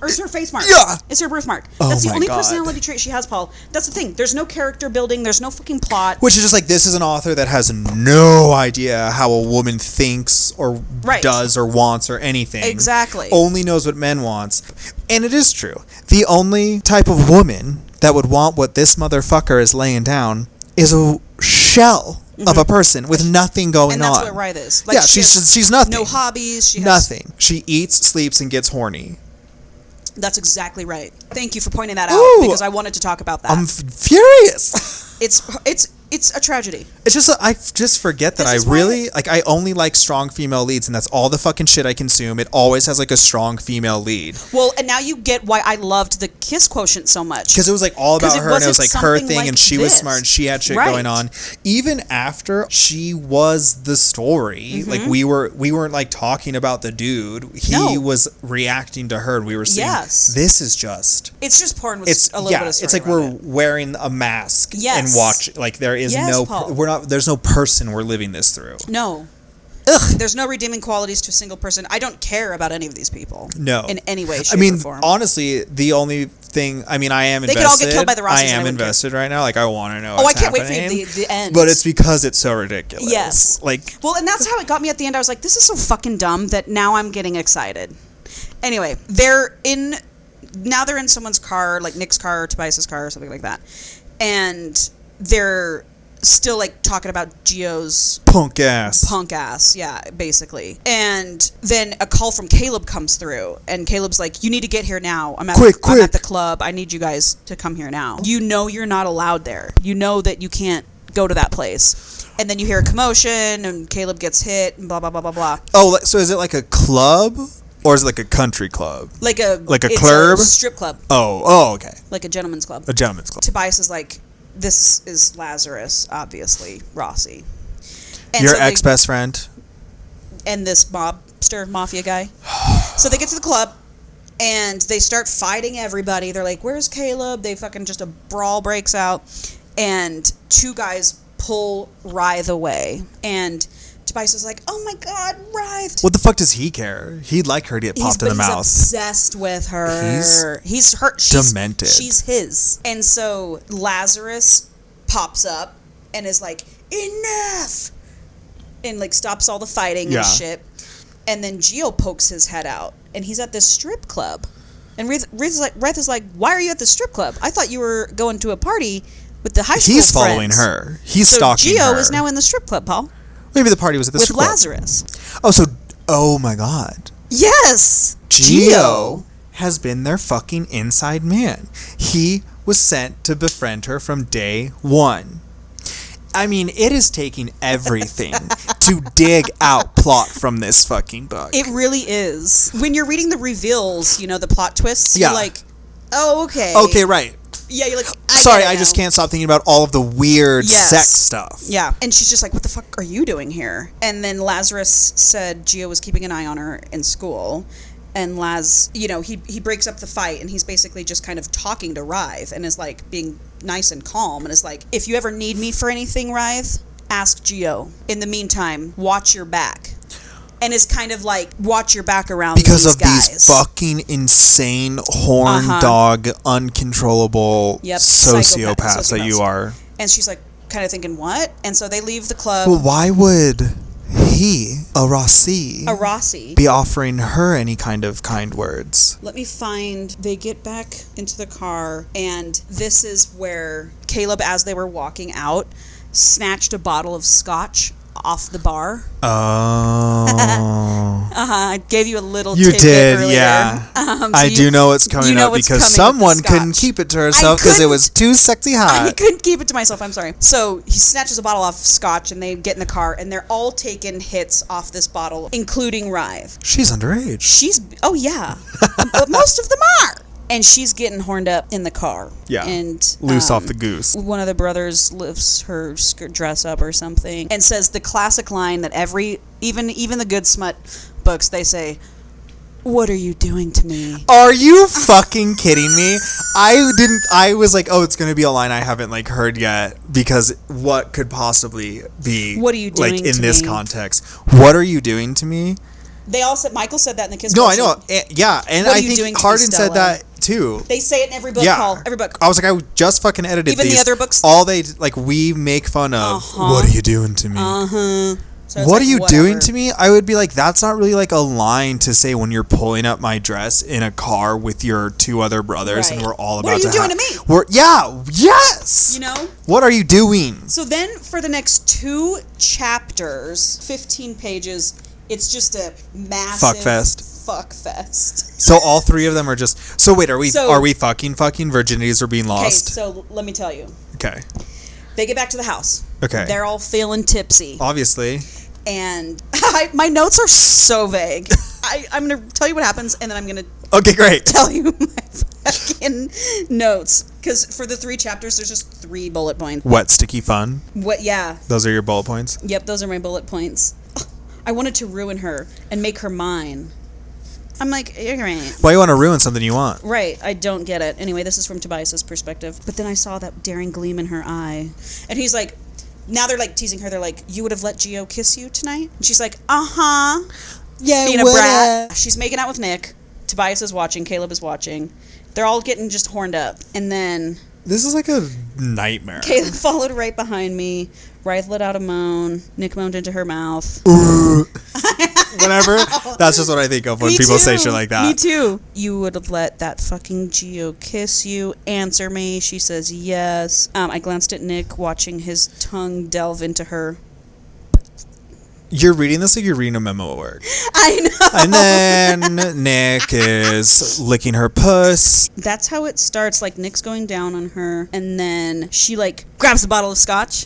Or it's her face mark. Yeah. It's her birthmark. That's the only personality trait she has, Paul. That's the thing. There's no character building. There's no fucking plot. Which is just like, this is an author that has no idea how a woman thinks or does or wants or anything. Exactly. Only knows what men wants. And it is true. The only type of woman that would want what this motherfucker is laying down is a shell of a person with nothing going on. And that's what Writhe is. Like, yeah, she's nothing. No hobbies. She has nothing. She eats, sleeps, and gets horny. That's exactly right. Thank you for pointing that out, because I wanted to talk about that. I'm furious. It's a tragedy. It's just I just forget that I only like strong female leads, and that's all the fucking shit I consume. It always has like a strong female lead. Well, and now you get why I loved the Kiss Quotient so much. Because it was like all about her, and it was like her thing, and she was smart, and she had shit going on. Even after she was the story, like we weren't like talking about the dude. He was reacting to her, and we were saying, this is just. It's just porn with a little bit of story. It's like we're wearing a mask and watch. Like there is there's no person we're living this through. No. There's no redeeming qualities to a single person. I don't care about any of these people. No. In any way, shape, or form. Honestly, the only thing, I am invested. They could all get killed by the Rossies. I am invested right now. Like, I want to know what's I can't happening. wait for the end. But it's because it's so ridiculous. Yes. Well, and that's how it got me at the end. I was like, this is so fucking dumb that now I'm getting excited. Anyway, they're in someone's car, like Nick's car or Tobias's car or something like that. And they're still like talking about Gio's punk ass, yeah, basically. And then a call from Caleb comes through, and Caleb's like, you need to get here now. I'm at the club. I need you guys to come here now. You know you're not allowed there. You know that you can't go to that place. And then you hear a commotion, and Caleb gets hit, and blah blah blah blah blah. Oh, so is it like a club? Or is it like a country club? Like a club? Strip club. Oh, okay. Like a gentleman's club. A gentleman's club. Tobias is like, this is Lazarus, obviously, Rossi. And your ex-best friend? And this mafia guy. So they get to the club, and they start fighting everybody. They're like, where's Caleb? They fucking just a brawl breaks out, and two guys pull Writhe away. And Tobias is like, oh my god, Writhe. What the fuck does he care? He'd like her to get popped in the mouth. He's obsessed with her. He's hurt. Demented. She's his. And so Lazarus pops up and is like, enough! And like stops all the fighting and shit. And then Gio pokes his head out, and he's at this strip club. And Writhe is like, why are you at the strip club? I thought you were going to a party with the high school friends. He's following her. He's stalking her. Gio is now in the strip club, Paul. Maybe the party was at the strip club. With Lazarus. Oh my god. Yes! Gio has been their fucking inside man. He was sent to befriend her from day one. I mean, it is taking everything to dig out plot from this fucking book. It really is. When you're reading the reveals, the plot twists, you're like, oh, okay. Okay, right. Yeah, you're like, I just can't stop thinking about all of the weird sex stuff. Yeah, and she's just like, what the fuck are you doing here? And then Lazarus said Gio was keeping an eye on her in school. And he breaks up the fight, and he's basically just kind of talking to Writhe, and is like being nice and calm, and is like, if you ever need me for anything, Writhe, ask Gio. In the meantime, watch your back. And is kind of like, watch your back around because these of guys. These fucking insane horn dog, uncontrollable sociopaths that you are. And she's like, kind of thinking, what? And so they leave the club. Well, why would he, a Rossi, be offering her any kind of kind words? Let me find. They get back into the car, and this is where Caleb, as they were walking out, snatched a bottle of scotch off the bar. Oh. I gave you a little You tidbit did, earlier. yeah. So I do know what's coming up what's because coming with someone the couldn't scotch. keep it to herself because it was too sexy hot. I couldn't keep it to myself. I'm sorry. So he snatches a bottle off scotch and they get in the car and they're all taking hits off this bottle, including Rive. She's underage. Oh yeah, but most of them are. And she's getting horned up in the car. Yeah. And Loose off the goose. One of the brothers lifts her skirt dress up or something and says the classic line that even the good smut books, they say, "What are you doing to me?" Are you fucking kidding me? I was like, oh, it's going to be a line I haven't like heard yet because what could possibly be What are you doing like in to this me? context? What are you doing to me? They all said, Michael said that in the kids' No, I portion. know. Yeah, and What are I you doing think to me, Hardin said Stella? that too. They say it in every book, Yeah. Paul. Every book. I was like, I just fucking edited Even the these. other books? All they like, we make fun of. What are you doing to me? So it's What like, are you whatever. doing to me? I would be like, that's not really like a line to say when you're pulling up my dress in a car with your two other brothers and Right. we're all What about are you to doing to me? Yes. You know? What are you doing? So then for the next 2 chapters, 15 pages, it's just a massive fuck fest. So all 3 of them are just. So wait, are we fucking virginities are being Okay, lost? so let me tell you. Okay. They get back to the house. Okay. They're all feeling tipsy. Obviously. And my notes are so vague. I'm going to tell you what happens, and then I'm going to Okay, great. tell you my fucking notes. Because for the 3 chapters, there's just 3 bullet points. Wet, sticky, fun. What? Yeah. Those are your bullet points. Yep, those are my bullet points. I wanted to ruin her and make her mine. I'm like, you're right. Why you want to ruin something you want? Right, I don't get it. Anyway, this is from Tobias's perspective. But then I saw that daring gleam in her eye. And he's like, now they're like teasing her. They're like, you would have let Gio kiss you tonight? And she's like, uh-huh. Yeah, Being a brat. She's making out with Nick. Tobias is watching. Caleb is watching. They're all getting just horned up. And then This is like a nightmare. Caleb followed right behind me. Ryth let out a moan. Nick moaned into her mouth. Whatever. That's just what I think of when people say shit like that. Me too. You would have let that fucking Gio kiss you. Answer me. She says yes. I glanced at Nick, watching his tongue delve into her. You're reading this like you're reading a memo at work. I know. And then Nick is licking her puss. That's how it starts. Like, Nick's going down on her, and then she, like, grabs a bottle of scotch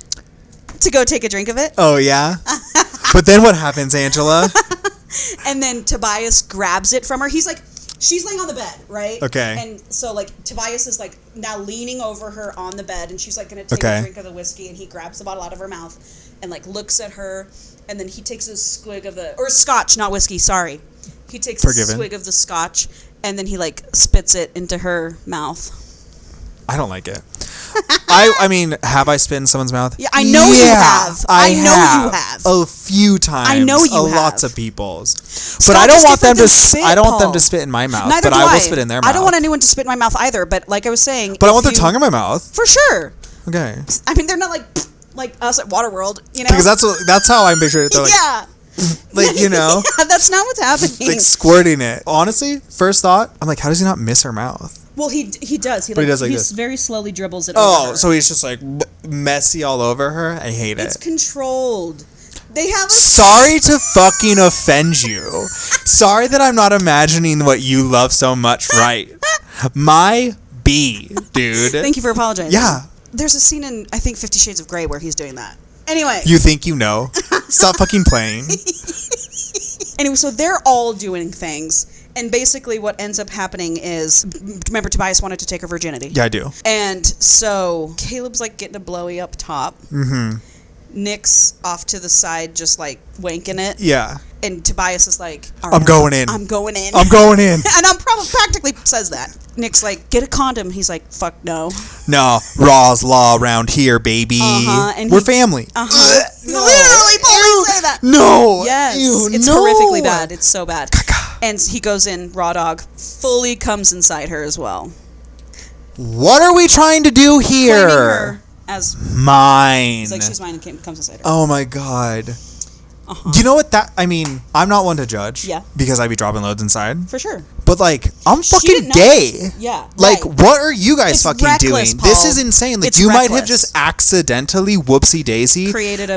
to go take a drink of it. Oh, yeah? But then what happens, Angela? And then Tobias grabs it from her. He's like, she's laying on the bed, right? Okay. And so, like, Tobias is, like, now leaning over her on the bed, and she's, like, going to take a drink of the whiskey, and he grabs the bottle out of her mouth and, like, looks at her, and then he takes a swig of or scotch, not whiskey, sorry. He takes a swig of the scotch, and then he, like, spits it into her mouth. I don't like it. I mean, have I spit in someone's mouth? Yeah, I know you have. I know you have. A few times. I know you have. Lots of people's. But Scotch I don't is want them different to. than spit, I don't want them Paul. to spit in my mouth. Neither but do I will spit in their mouth. I don't want anyone to spit in my mouth either. But like I was saying, But I want their tongue in my mouth. For sure. Okay. I mean, they're not like us at Waterworld, you know. Because that's how I'm picturing it. They're like, yeah. Like, you know. Yeah, that's not what's happening. Like squirting it. Honestly, first thought, I'm like, how does he not miss her mouth? Well, he does. He does like he this. very slowly dribbles it. Oh, over her. so he's just like messy all over her. I hate It's it. controlled. They have. Sorry to fucking offend you. Sorry that I'm not imagining what you love so much. Right, my B, dude. Thank you for apologizing. Yeah. There's a scene in I think 50 Shades of Grey where he's doing that. Anyway. You think you know? Stop fucking playing. Anyway, so they're all doing things. And basically what ends up happening is, remember Tobias wanted to take her virginity? Yeah, I do. And so Caleb's like getting a blowy up top. Mm-hmm. Nick's off to the side just like wanking it. Yeah. And Tobias is like, I'm going in. I'm going in. I'm going in. And I'm probably practically says that. Nick's like, get a condom. He's like, fuck no. No, Raw's law around here, baby. And we're family. Literally, Paulie say that. No. Yes. Ew, it's no. horrifically bad. It's so bad. And he goes in, raw dog, fully comes inside her as well. What are we trying to do here? Claiming her as mine. he's like, she's mine, and comes inside her. Oh my god. You know what I mean, I'm not one to judge. Yeah. Because I'd be dropping loads inside. For sure. But, like, I'm fucking didn't know. gay. Yeah. Like, right. what are you guys It's fucking reckless, doing? Paul. This is insane. Like, It's you might have reckless. just accidentally, whoopsie-daisy,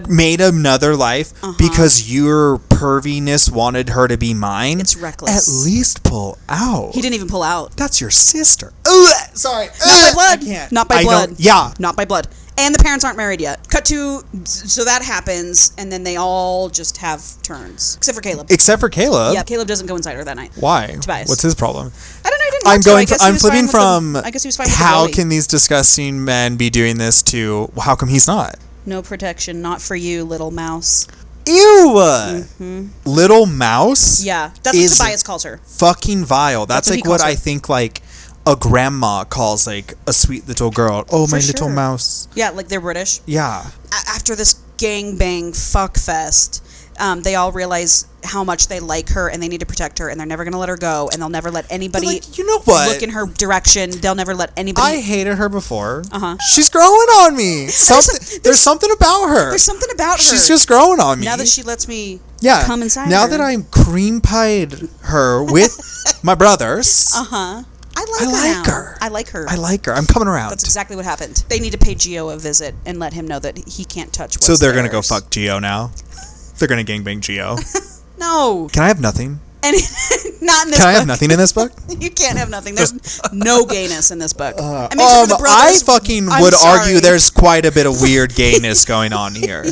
made another life because your perviness wanted her to be mine. It's reckless. At least pull out. He didn't even pull out. That's your sister. Ugh, sorry. Not by blood. I can't. Not by I blood. don't- Yeah. Not by blood. And the parents aren't married yet. Cut to, so that happens, and then they all just have turns. Except for Caleb. Except for Caleb. Yeah, Caleb doesn't go inside her that night. Why? Tobias. What's his problem? I don't know, he didn't I'm want to. I going. guess he I'm was flipping fine with from. I guess he was fine with how the can these disgusting men be doing this to? How come he's not? No protection, not for you, little mouse. Ew. Little mouse. Yeah, that's what Tobias calls her. Fucking vile. That's what like he what calls I her. think like a grandma calls like a sweet little girl. Oh, my little sure. mouse. Yeah, like they're British. Yeah. After this gangbang fuck fest, they all realize how much they like her and they need to protect her, and they're never going to let her go, and they'll never let anybody Like, you know what? look in her direction. They'll never let anybody. I hated her before. Uh-huh. She's growing on me. There's something about her. There's something about her. She's just growing on me. Now that she lets me yeah. come inside Now her. that I'm cream pied her with my brothers. Uh-huh. I I like like her. her. I like her. I like her. I'm coming around. That's exactly what happened. They need to pay Gio a visit and let him know that he can't touch what's So they're going to go theirs. fuck Gio now. They're going to gangbang Gio. No. Can I have nothing? And not in this Can I book. have nothing in this book? You can't have nothing. There's no gayness in this book. I mean, except for the I brothers, fucking I'm would sorry. argue there's quite a bit of weird gayness going on here.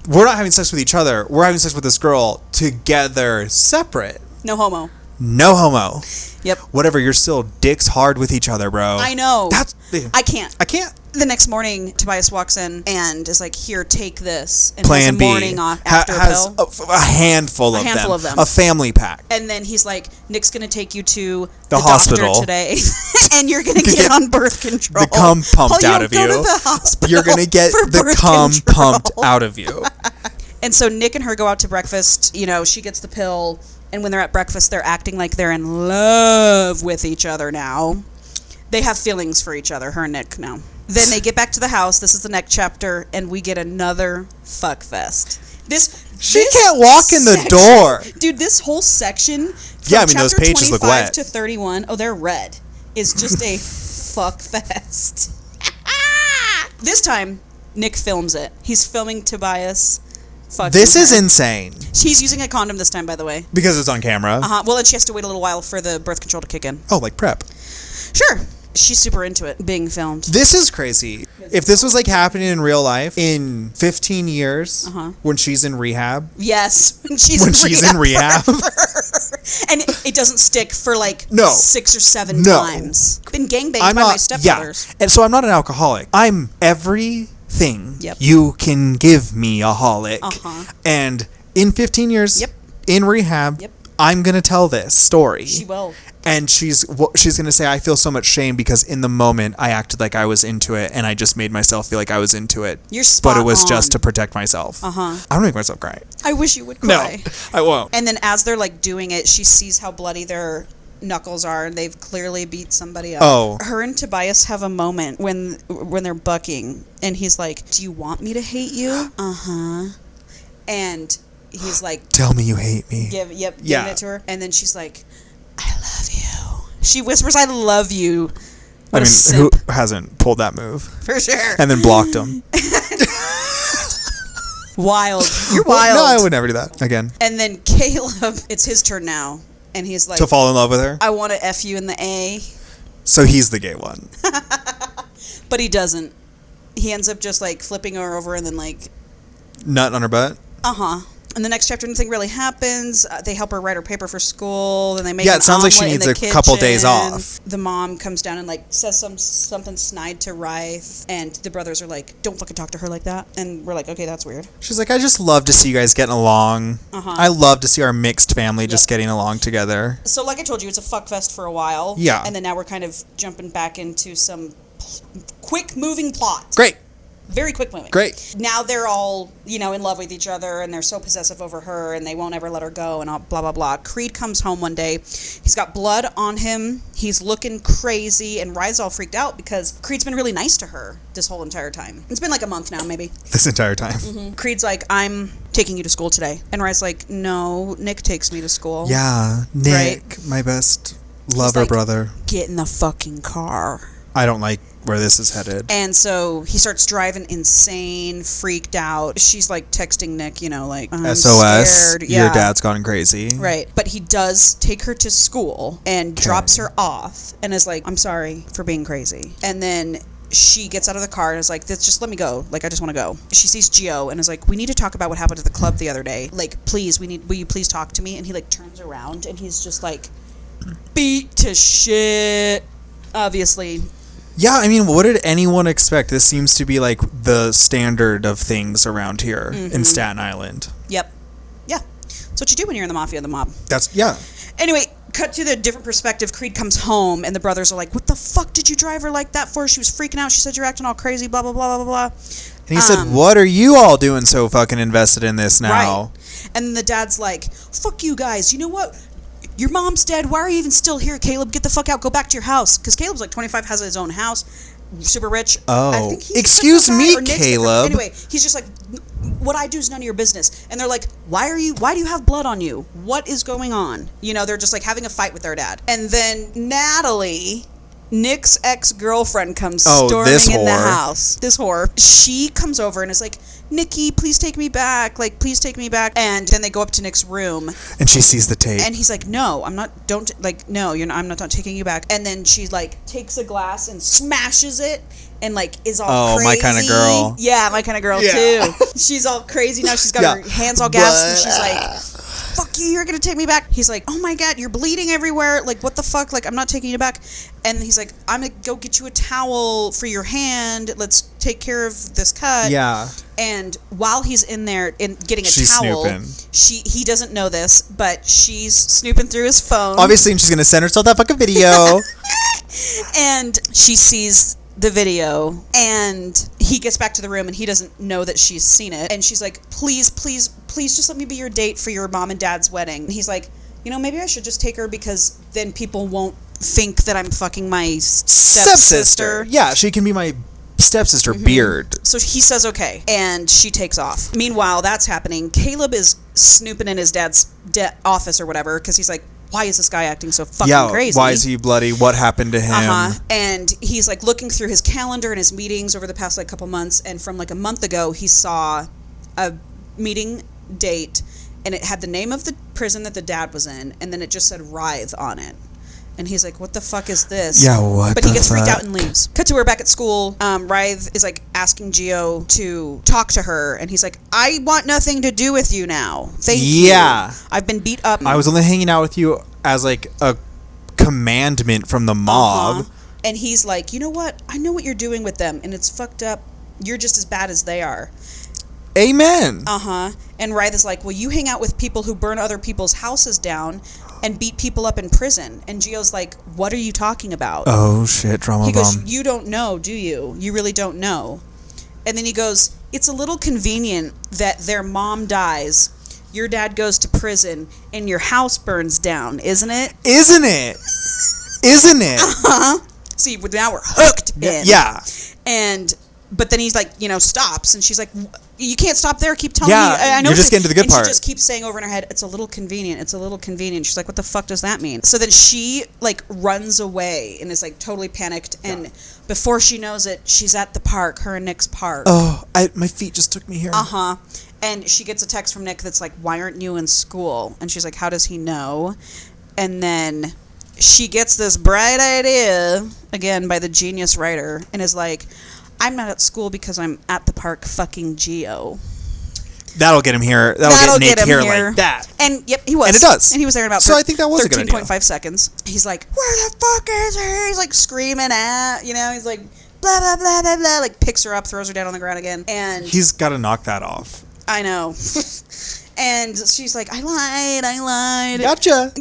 We're not having sex with each other. We're having sex with this girl together, separate. No homo. No homo. Yep. Whatever, you're still dicks hard with each other, bro. I know. That's. I can't. I can't. The next morning, Tobias walks in and is like, "Here, take this." And Plan has a B. morning after has pill. a handful of handful them. of them. A family pack. And then he's like, "Nick's gonna take you to The doctor hospital. today, and you're gonna get on birth control. The cum pumped out of Go you. to the hospital You're gonna get for the birth cum control." pumped out of you. And so Nick and her go out to breakfast. You know, she gets the pill, and when they're at breakfast, they're acting like they're in love with each other now. They have feelings for each other, her and Nick now. Then they get back to the house. This is the next chapter, and we get another fuck fest. She can't walk in the door. Dude, this whole section from Yeah, I mean, those chapter pages look 25 wet. to 31, oh, they're red, is just a fuck fest. This time, Nick films it. He's filming Tobias fucking This is her. insane. She's using a condom this time, by the way. Because it's on camera. Well, and she has to wait a little while for the birth control to kick in. Oh, like prep. Sure. She's super into it, being filmed. This is crazy. If this was like happening in real life in 15 years when she's in rehab. Yes, when she's in rehab. And it doesn't stick for like No. 6 or 7 No. times. Been gangbanged I'm by my not. stepbrothers. Yeah. And so I'm not an alcoholic. I'm everything Yep. you can give me a holic. And in 15 years Yep. in rehab, Yep. I'm going to tell this story. She will. And she's going to say, I feel so much shame because in the moment I acted like I was into it and I just made myself feel like I was into it. You're spot But it was on. just to protect myself. I'm going to make myself cry. I wish you would cry. No, I won't. And then as they're like doing it, she sees how bloody their knuckles are, and they've clearly beat somebody up. Oh. Her and Tobias have a moment when they're bucking, and he's like, "Do you want me to hate you?" And he's like, Tell me you hate me. giving Yeah. it to her, and then she's like, "I love you." She whispers, "I love you." I What a mean, who simp. hasn't pulled that move? For sure. And then blocked him. Wild. You're wild. No, I would never do that again. And then Caleb, it's his turn now, and he's like, To fall in love with her? "I want to F you in the A." So he's the gay one. But he doesn't. He ends up just like flipping her over and then like, Nut on her butt? In the next chapter, nothing really happens. They help her write her paper for school. Then they make Yeah, an it sounds like she omelet in needs the a couple days kitchen. off. The mom comes down and like says something snide to Rife, and the brothers are like, "Don't fucking talk to her like that." And we're like, "Okay, that's weird." She's like, I just love to see you guys getting along. I love to see our mixed family just getting along together. So, like I told you, it's a fuck fest for a while. Yeah. And then now we're kind of jumping back into some quick moving plot. Great. Very quick moving. Great. Now they're all, in love with each other, and they're so possessive over her, and they won't ever let her go, and all blah, blah, blah. Creed comes home one day. He's got blood on him. He's looking crazy, and Rye's all freaked out because Creed's been really nice to her this whole entire time. It's been like a month now, maybe. This entire time. Mm-hmm. Creed's like, I'm taking you to school today. And Rye's like, no, Nick takes me to school. Yeah, Nick, right? My best lover brother. Get in the fucking car. I don't like where this is headed. And so he starts driving insane, freaked out. She's like texting Nick, I'm SOS, scared. Your dad's gone crazy. Right. But he does take her to school and drops her off and is like, I'm sorry for being crazy. And then she gets out of the car and is like, just let me go. Like, I just want to go. She sees Gio and is like, we need to talk about what happened at the club the other day. Like, please, will you please talk to me? And he like turns around and he's just like beat to shit. Obviously. Yeah, I mean, what did anyone expect? This seems to be like the standard of things around here in Staten Island. Yep. Yeah. That's what you do when you're in the mafia and the mob. Yeah. Anyway, cut to the different perspective. Creed comes home, and the brothers are like, what the fuck did you drive her like that for? She was freaking out. She said you're acting all crazy, blah, blah, blah, blah, blah. And he said, what are you all doing so fucking invested in this now? Right. And then the dad's like, fuck you guys. You know what? Your mom's dead. Why are you even still here, Caleb? Get the fuck out. Go back to your house. Because Caleb's like 25, has his own house, super rich. Oh. I think he's Excuse me, Caleb. Anyway, he's just like, what I do is none of your business. And they're like, why do you have blood on you? What is going on? They're just like having a fight with their dad. And then Natalie, Nick's ex-girlfriend, comes storming in the house. This whore. She comes over and is like, Nikki, please take me back. Like, please take me back. And then they go up to Nick's room. And she sees the tape. And he's like, no, I'm not, no, I'm not taking you back. And then she, like, takes a glass and smashes it and, like, is all crazy. Oh, my kind of girl. Yeah, my kind of girl, too. She's all crazy now. She's got her hands all gassed and she's like, fuck you, you're going to take me back. He's like, oh, my God, you're bleeding everywhere. Like, what the fuck? Like, I'm not taking you back. And he's like, I'm going to go get you a towel for your hand. Let's take care of this cut. Yeah. And while he's in there getting a she's towel, snooping. He doesn't know this, but she's snooping through his phone. Obviously, and she's going to send herself that fucking video. And she sees the video, and he gets back to the room, and he doesn't know that she's seen it. And she's like, please, please, please just let me be your date for your mom and dad's wedding. And he's like, maybe I should just take her because then people won't think that I'm fucking my stepsister. Yeah, she can be my stepsister, Beard. So he says okay, and she takes off. Meanwhile, that's happening. Caleb is snooping in his dad's office or whatever because he's like, why is this guy acting so fucking crazy? Why is he bloody? What happened to him? And he's like looking through his calendar and his meetings over the past like couple months, and from like a month ago he saw a meeting date and it had the name of the prison that the dad was in, and then it just said Writhe on it. And he's like, what the fuck is this? Yeah, what But he gets freaked out and leaves. Cut to her back at school. Writhe is like asking Gio to talk to her. And he's like, I want nothing to do with you now. Thank you. I've been beat up. I was only hanging out with you as like a commandment from the mob. And he's like, you know what? I know what you're doing with them. And it's fucked up. You're just as bad as they are. Amen. And Writhe is like, well, you hang out with people who burn other people's houses down and beat people up in prison. And Gio's like, what are you talking about? Oh, shit, drama He goes, bomb. you don't know, do you? You really don't know. And then he goes, it's a little convenient that their mom dies, your dad goes to prison, and your house burns down, isn't it? Isn't it? Isn't it? See, now we're hooked in. Yeah. But then he's like, stops, and she's like, you can't stop there, keep telling me. I know you're just getting to the good part. And she just keeps saying over in her head, it's a little convenient, it's a little convenient. She's like, what the fuck does that mean? So then she, like, runs away and is, like, totally panicked, and before she knows it, she's at the park, her and Nick's park. Oh, my feet just took me here. And she gets a text from Nick that's like, why aren't you in school? And she's like, how does he know? And then she gets this bright idea, again, by the genius writer, and is like, I'm not at school because I'm at the park fucking Gio. That'll get him here. That'll get Nick here like that. And yep, he was. And it does. And he was there in about I think that was a good idea. 13.5 seconds. He's like, where the fuck is he? He's like screaming at, he's like, blah, blah, blah, blah, blah. Like picks her up, throws her down on the ground again. And he's got to knock that off. I know. And she's like, I lied. Gotcha.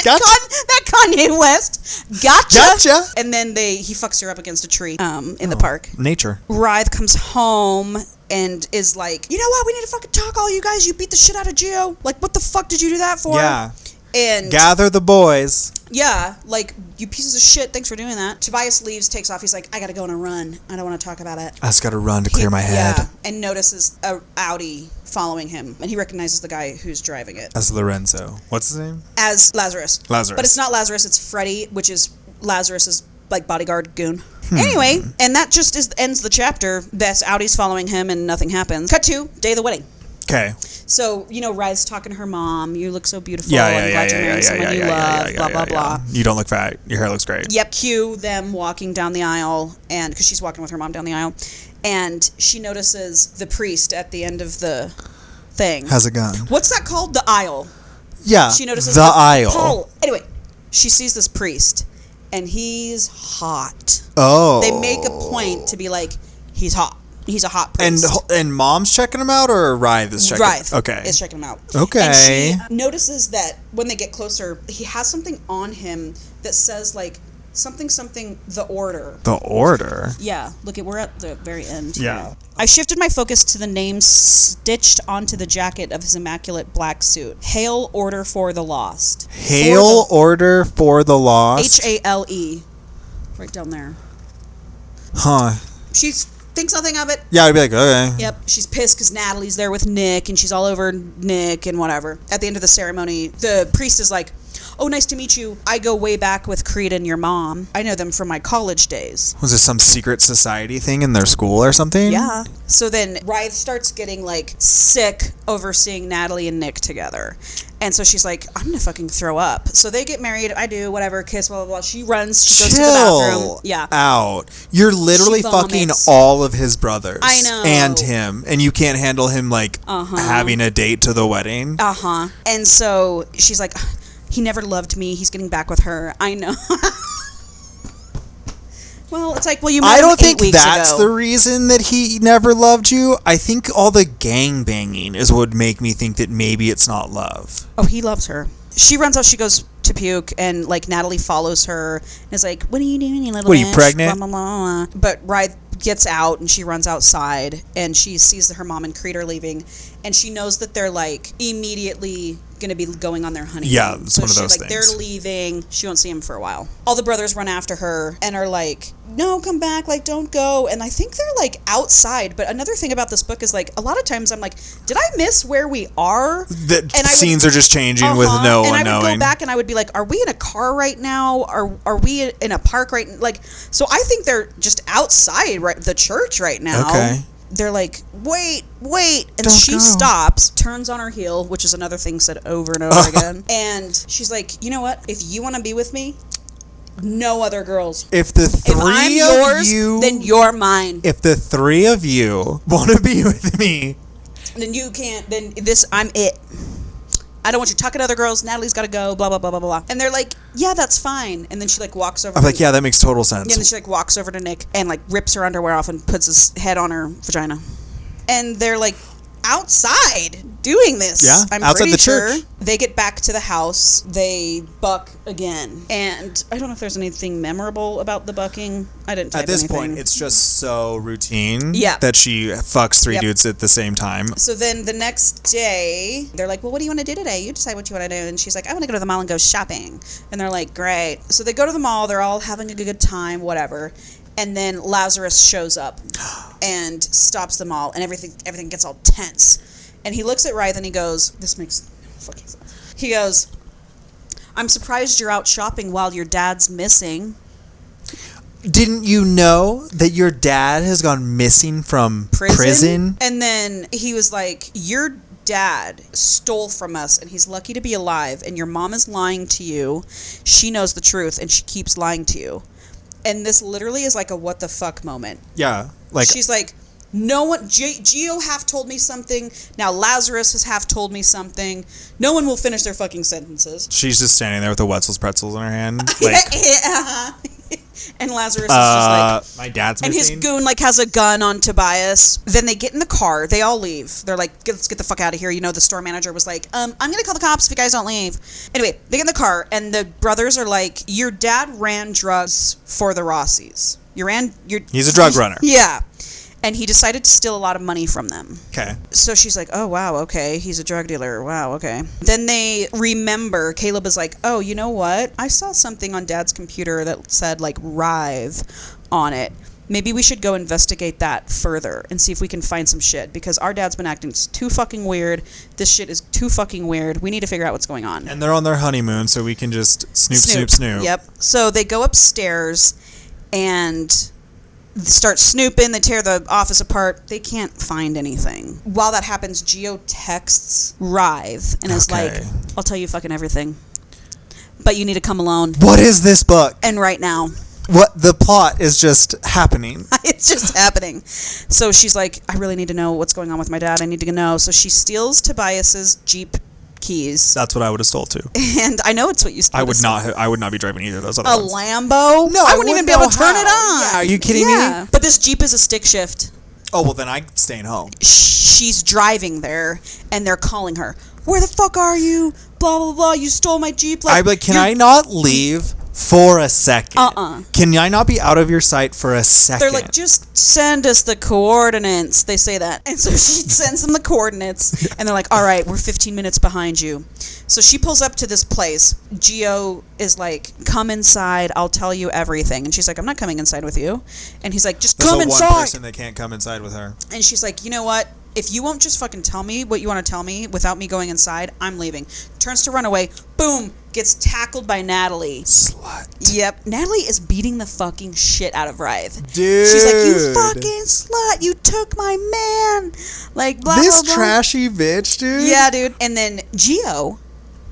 Gotcha. That Kanye West. Gotcha. Gotcha. And then he fucks her up against a tree in the park. Nature. Rythe comes home and is like, you know what? We need to fucking talk, all you guys. You beat the shit out of Gio. Like, what the fuck did you do that for? Yeah. And gather the boys. Yeah, like, you pieces of shit, thanks for doing that. Tobias leaves, takes off. He's like, I gotta go on a run. I don't want to talk about it. I just gotta run to clear my head. Yeah, and notices a Audi following him, and he recognizes the guy who's driving it. As Lorenzo. What's his name? As Lazarus. Lazarus. But it's not Lazarus, it's Freddy, which is Lazarus's, like, bodyguard goon. Anyway, and that just ends the chapter. This Audi's following him, and nothing happens. Cut to day of the wedding. Okay. So, Rythe's talking to her mom. You look so beautiful. Yeah, I'm glad you're marrying someone you love. Blah, blah, blah. You don't look fat. Your hair looks great. Yep. Cue them walking down the aisle, and because she's walking with her mom down the aisle, and she notices the priest at the end of the thing. Has a gun. What's that called? The aisle. Yeah. She notices the aisle. Paul. Anyway, she sees this priest, and he's hot. Oh. They make a point to be like, he's hot. He's a hot priest. And mom's checking him out, or Rythe is checking? Rythe Okay. is checking him out. Okay. And she notices that when they get closer, he has something on him that says like something the order. The order. Yeah. Look, we're at the very end. Yeah. I shifted my focus to the name stitched onto the jacket of his immaculate black suit. Hail Order for the Lost. Hail Order for the Lost. HALE. Right down there. Huh. She thinks nothing of it. Yeah, I'd be like, okay. Yep. She's pissed because Natalie's there with Nick, and she's all over Nick and whatever. At the end of the ceremony, the priest is like, oh, nice to meet you. I go way back with Creed and your mom. I know them from my college days. Was this some secret society thing in their school or something? Yeah. So then Rythe starts getting, like, sick over seeing Natalie and Nick together. And so she's like, I'm going to fucking throw up. So they get married. I do, whatever, kiss, blah, blah, blah. She runs. She goes to the bathroom. Yeah. Out. You're literally fucking all of his brothers. I know. And him. And you can't handle him, like, having a date to the wedding. Uh-huh. And so she's like, he never loved me. He's getting back with her. I know. Well, it's like, well, you met I him don't 8 think weeks that's ago. the reason that he never loved you. I think all the gang banging is what would make me think that maybe it's not love. Oh, he loves her. She runs out. She goes to puke, and like Natalie follows her and is like, "What are you doing, you little What, are you bitch?" pregnant? Blah, blah, blah. But Rythe gets out and she runs outside, and she sees that her mom and Creed are leaving, and she knows that they're like immediately going to be going on their honeymoon. Yeah, it's one of those like, things. They're leaving. She won't see him for a while. All the brothers run after her and are like, no, come back, like, don't go. And I think they're like outside. But another thing about this book is like, a lot of times I'm like, did I miss where we are? The scenes are just changing with no one knowing. And I would go back and I would be like, are we in a car right now? Are we in a park right now? Like, so I think they're just outside the church right now. Okay. They're like, wait. And Don't she go. stops, turns on her heel, which is another thing said over and over again. And she's like, you know what? If you want to be with me, no other girls. If the If I'm three yours, of you, then you're mine. if the three of you want to be with me, Then you can't, then I'm it. I don't want you talking to other girls. Natalie's got to go, blah, blah, blah, blah, blah. And they're like, yeah, that's fine. And then she, like, walks over. I'm like, yeah, that makes total sense. Yeah, and then she, like, walks over to Nick and, like, rips her underwear off and puts his head on her vagina. And they're, like, outside doing this. Yeah, I'm outside pretty the sure. church. They get back to the house. They buck again. And I don't know if there's anything memorable about the bucking. I didn't type At this anything. point, it's just so routine Yeah. that she fucks three Yep. dudes at the same time. So then the next day, they're like, well, what do you want to do today? You decide what you want to do. And she's like, I want to go to the mall and go shopping. And they're like, great. So they go to the mall. They're all having a good time, whatever. And then Lazarus shows up and stops them all. And everything gets all tense. And he looks at Rythe and he goes, this makes fucking sense. He goes, I'm surprised you're out shopping while your dad's missing. Didn't you know that your dad has gone missing from prison? And then he was like, your dad stole from us and he's lucky to be alive, and your mom is lying to you. She knows the truth and she keeps lying to you. And this literally is like a what the fuck moment. Yeah. Like, she's like, no one, Gio half told me something. Now Lazarus has half told me something. No one will finish their fucking sentences. she's just standing there with the Wetzel's pretzels in her hand. Like, And Lazarus is just my dad's and missing. his goon like has a gun on Tobias. Then they get in the car. They all leave. They're like, let's get the fuck out of here. You know, the store manager was like, I'm gonna call the cops if you guys don't leave. Anyway, they get in the car, and the brothers are like, your dad ran drugs for the Rossies. He's a drug runner. Yeah. And he decided to steal a lot of money from them. Okay. So she's like, oh, wow, okay. He's a drug dealer. Wow, okay. Then they remember, Caleb is like, oh, you know what? I saw something on Dad's computer that said, like, writhe on it. Maybe we should go investigate that further and see if we can find some shit. Because our dad's been acting too fucking weird. This shit is too fucking weird. We need to figure out what's going on. And they're on their honeymoon, so we can just snoop. Yep. So they go upstairs and start snooping. They tear the office apart. They can't find anything. While that happens, Geo texts Writhe and is like, I'll tell you fucking everything, but you need to come alone. What is this book? And right now. What the plot is just happening. It's just happening. So she's like, I really need to know what's going on with my dad. I need to know. So she steals Tobias's Jeep keys. That's what I would have stole too. And I know it's what you stole. I would not be driving either of those other a ones. Lambo? No, I wouldn't even be able to turn it on. Yeah, are you kidding me? But this Jeep is a stick shift. Oh, well then I'm staying home. She's driving there, and they're calling her. Where the fuck are you? Blah, blah, blah. You stole my Jeep. Like, I'd be like, can I not leave for a second? Can I not be out of your sight for a second? They're like, just send us the coordinates. They say that. And so she sends them the coordinates, and they're like, all right, we're 15 minutes behind you. So she pulls up to this place. Geo is like, come inside. I'll tell you everything. And she's like, I'm not coming inside with you. And he's like, just come inside. One person that can't come inside with her. And she's like, you know what? If you won't just fucking tell me what you want to tell me without me going inside, I'm leaving. Turns to run away. Boom. Gets tackled by Natalie. Slut. Yep. Natalie is beating the fucking shit out of Writhe. Dude. She's like, you fucking slut. You took my man. Like, blah, this blah, blah. trashy bitch, dude. Yeah, dude. And then Geo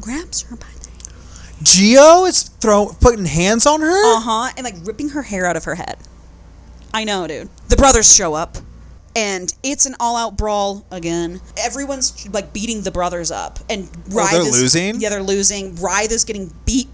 grabs her by the hair. Geo is putting hands on her? Uh-huh. And like ripping her hair out of her head. I know, dude. The brothers show up. And it's an all-out brawl again. Everyone's like beating the brothers up, and Writhe they're losing. Yeah, they're losing. Writhe is getting beat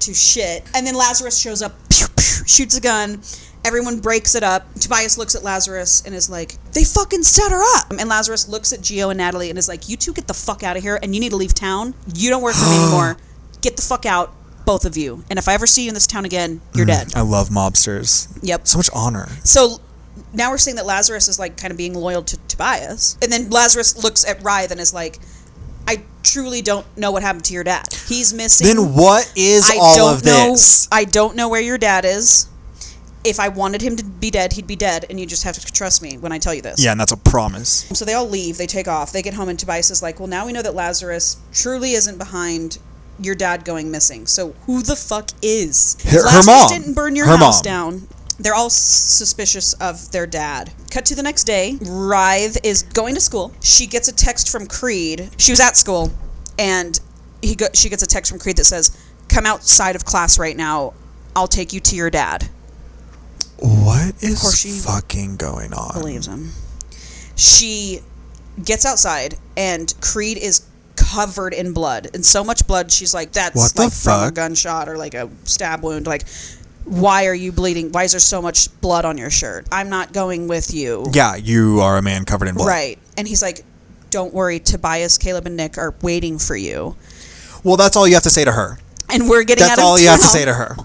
to shit, and then Lazarus shows up, pew, pew, shoots a gun. Everyone breaks it up. Tobias looks at Lazarus and is like, "They fucking set her up." And Lazarus looks at Geo and Natalie and is like, "You two get the fuck out of here, and you need to leave town. You don't work for me anymore. Get the fuck out, both of you. And if I ever see you in this town again, you're dead." I love mobsters. Yep. So much honor. So now we're saying that Lazarus is like kind of being loyal to Tobias. And then Lazarus looks at Writhe and is like, I truly don't know what happened to your dad. He's missing. Then what is all of this? I don't know where your dad is. If I wanted him to be dead, he'd be dead, and you just have to trust me when I tell you this. Yeah, and that's a promise. So they all leave. They take off. They get home, and Tobias is like, well, now we know that Lazarus truly isn't behind your dad going missing. So who the fuck is? Her Lazarus mom. didn't burn your Her house mom. down. They're all suspicious of their dad. Cut to the next day. Writhe is going to school. She gets a text from Creed. She was at school, and she gets a text from Creed that says, come outside of class right now. I'll take you to your dad. What is Of course she fucking going on? believes him. She gets outside, and Creed is covered in blood. And so much blood, she's like, that's What the like from a fuck? gunshot or like a stab wound. Like, why are you bleeding? Why is there so much blood on your shirt? I'm not going with you. Yeah, you are a man covered in blood. Right. And he's like, don't worry, Tobias, Caleb, and Nick are waiting for you. Well, that's all you have to say to her. And we're getting out of That's town. all you have to say to her.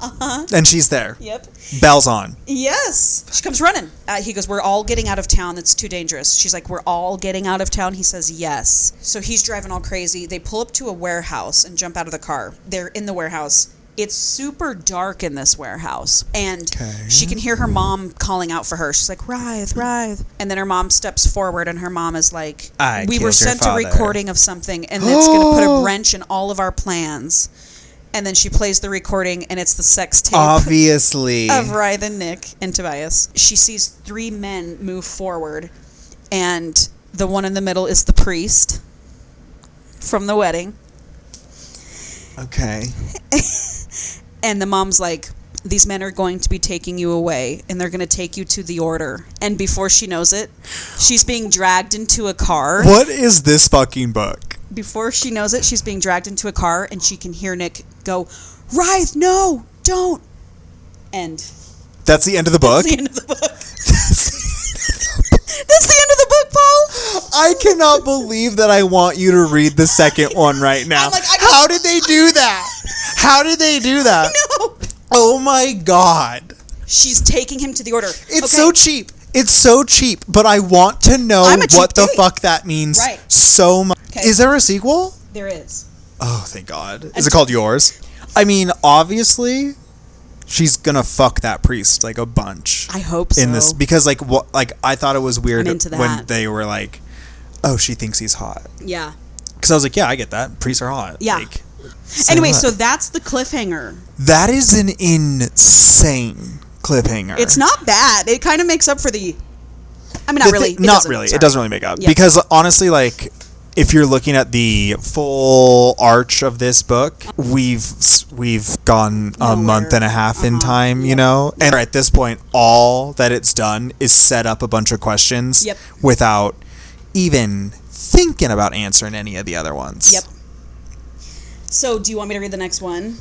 And she's there. Yep. Bells on. Yes. She comes running. He goes, we're all getting out of town. It's too dangerous. She's like, we're all getting out of town. He says, yes. So he's driving all crazy. They pull up to a warehouse and jump out of the car. They're in the warehouse. It's super dark in this warehouse. And she can hear her mom calling out for her. She's like, Writhe, Writhe. And then her mom steps forward, and her mom is like, we were sent a recording of something, and it's going to put a wrench in all of our plans. And then she plays the recording, and it's the sex tape. Obviously. Of Writhe and Nick and Tobias. She sees 3 men move forward, and the one in the middle is the priest from the wedding. Okay. And the mom's like, these men are going to be taking you away, and they're going to take you to the order. And before she knows it, she's being dragged into a car. What is this fucking book? Before she knows it, she's being dragged into a car, and she can hear Nick go, Writhe, no, don't. And That's the end of the book? That's the end of the book. That's the end of the book, Paul. I cannot believe that I want you to read the second one right now. I'm like, how did they do that? How did they do that? No. Oh my God. She's taking him to the order. It's so cheap. It's so cheap, but I want to know what the fuck that means so much. Okay. Is there a sequel? There is. Oh, thank God. Is it called Yours? I mean, obviously, she's gonna fuck that priest like a bunch. I hope so. In this, because like what, like I thought it was weird into that. when they were like, "Oh, she thinks he's hot." Yeah. Because I was like, "Yeah, I get that. Priests are hot." Yeah. Like, anyway, so that's the cliffhanger. That is an insane cliffhanger. It's not bad. It kind of makes up for the. I mean, not really. Not really. It doesn't really make up because honestly, like, if you're looking at the full arch of this book, we've gone a month and a half in time, you know, and at this point, all that it's done is set up a bunch of questions without even thinking about answering any of the other ones. Yep. So, do you want me to read the next one?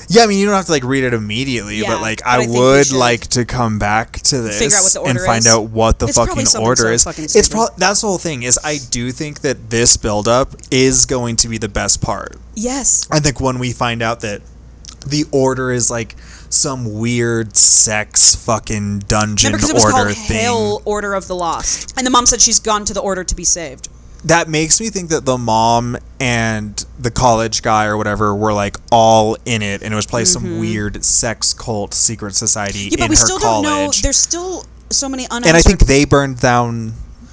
Yeah, I mean, you don't have to like read it immediately, but like I would like to come back to this figure out what the order and find out what the fucking order is. It's probably that's the whole thing. Is I do think that this buildup is going to be the best part. Yes. I think when we find out that the order is like some weird sex fucking dungeon order thing. It was called thing. Hail Order of the Lost, and the mom said she's gone to the order to be saved. That makes me think that the mom and the college guy or whatever were like all in it, and it was probably some weird sex cult secret society in her college. Yeah, but we still don't know. There's still so many unanswered. And I think they burned down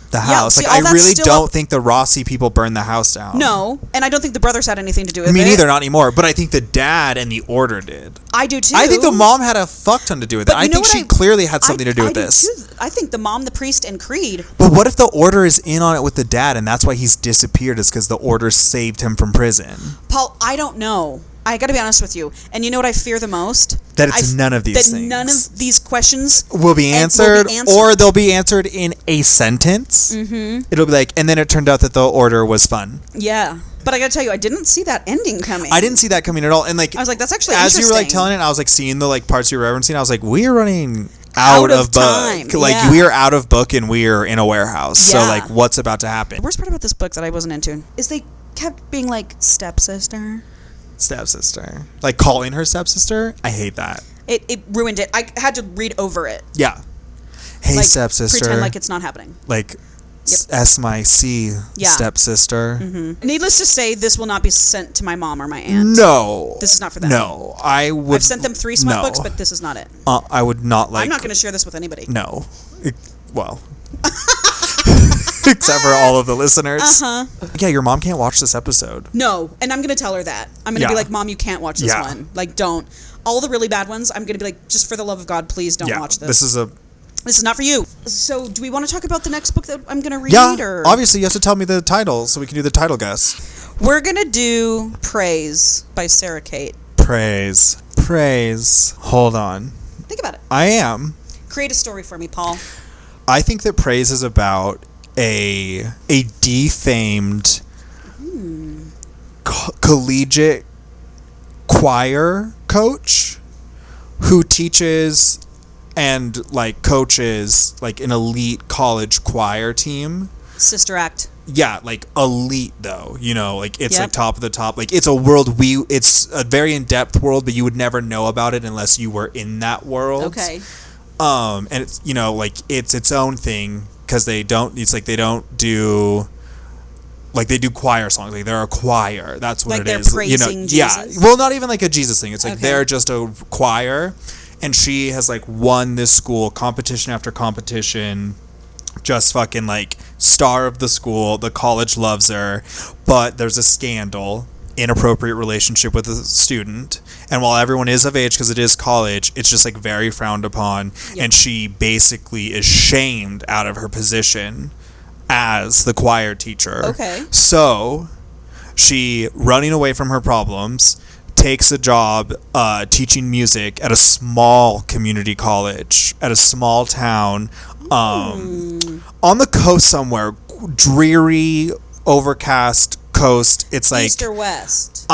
the house. See, like I really don't think the Rossi people burned the house down. No, and I don't think the brothers had anything to do with it. Me neither, not anymore. But I think the dad and the order did. I do too. I think the mom had a fuck ton to do with it. I think she clearly had something to do with this. Too. I think the mom, the priest, and Creed. But what if the order is in on it with the dad, and that's why he's disappeared? Is because the order saved him from prison? Paul, I don't know. I got to be honest with you. And you know what I fear the most? That it's none of these things. That none of these questions will be answered, or they'll be answered in a sentence. Mm-hmm. It'll be like, and then it turned out that the order was fun. Yeah. But I got to tell you, I didn't see that ending coming. I didn't see that coming at all. And like, I was like, that's actually as interesting. You were like telling it, I was like seeing the like parts you were referencing. I was like, we are running out of time. Book. Like we are out of book and we are in a warehouse. Yeah. So like, what's about to happen? The worst part about this book that I wasn't into is they kept being like stepsister. Stepsister. Like calling her stepsister? I hate that. It ruined it. I had to read over it. Yeah. Hey, like, stepsister. Pretend like it's not happening. Like, S my C, stepsister. Mm-hmm. Needless to say, this will not be sent to my mom or my aunt. No. This is not for them. No. I've sent them 3 smut books, but this is not it. I would not like... I'm not going to share this with anybody. No. Well... Except for all of the listeners. Yeah, your mom can't watch this episode. No, and I'm going to tell her that. I'm going to be like, Mom, you can't watch this one. Like, don't. All the really bad ones, I'm going to be like, just for the love of God, please don't watch this. This is not for you. So, do we want to talk about the next book that I'm going to read? Yeah, or? Obviously, you have to tell me the title so we can do the title guess. We're going to do Praise by Sarah Kate. Praise. Hold on. Think about it. I am. Create a story for me, Paul. I think that Praise is about a defamed collegiate choir coach who teaches and like coaches like an elite college choir team. Sister Act. Yeah, like elite though, you know, like it's like top of the top. Like it's a world it's a very in-depth world, but you would never know about it unless you were in that world. Okay. And it's, you know, like it's its own thing because they don't do like they do choir songs. Like they're a choir. That's what like it is. Praising Jesus? Yeah. Well, not even like a Jesus thing. It's like they're just a choir, and she has like won this school competition after competition. Just fucking like star of the school. The college loves her, but there's a scandal. Inappropriate relationship with a student, and while everyone is of age because it is college, it's just like very frowned upon, and she basically is shamed out of her position as the choir teacher. Okay. So she, running away from her problems, takes a job teaching music at a small community college at a small town on the coast somewhere, dreary, overcast coast. It's like East or West?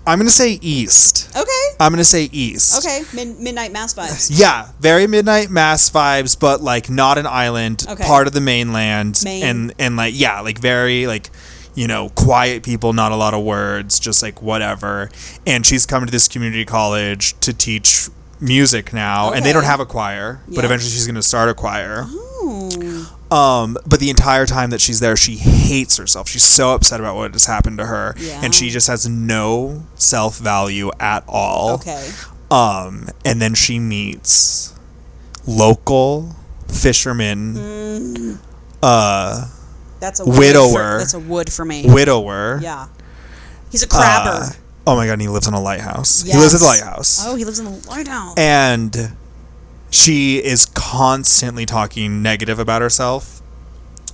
I'm going to say east. Okay. I'm going to say east. Okay. Midnight Mass vibes. Yeah, very Midnight Mass vibes, but like not an island, Okay. part of the mainland. Maine. And like, yeah, like very like, you know, quiet people, not a lot of words, just like whatever. And she's coming to this community college to teach music now, and they don't Okay. have a choir, but Yeah. eventually she's going to start a choir. Oh. But the entire time that she's there, she hates herself. She's so upset about what has happened to her, Yeah. and she just has no self-value at all. Okay. And then she meets local fisherman, That's a widower. That's a wood for me. widower. Yeah. He's a crabber. Oh my god, and he lives in a lighthouse. Yes. He lives at the lighthouse. Oh, he lives in the lighthouse. And she is constantly talking negative about herself.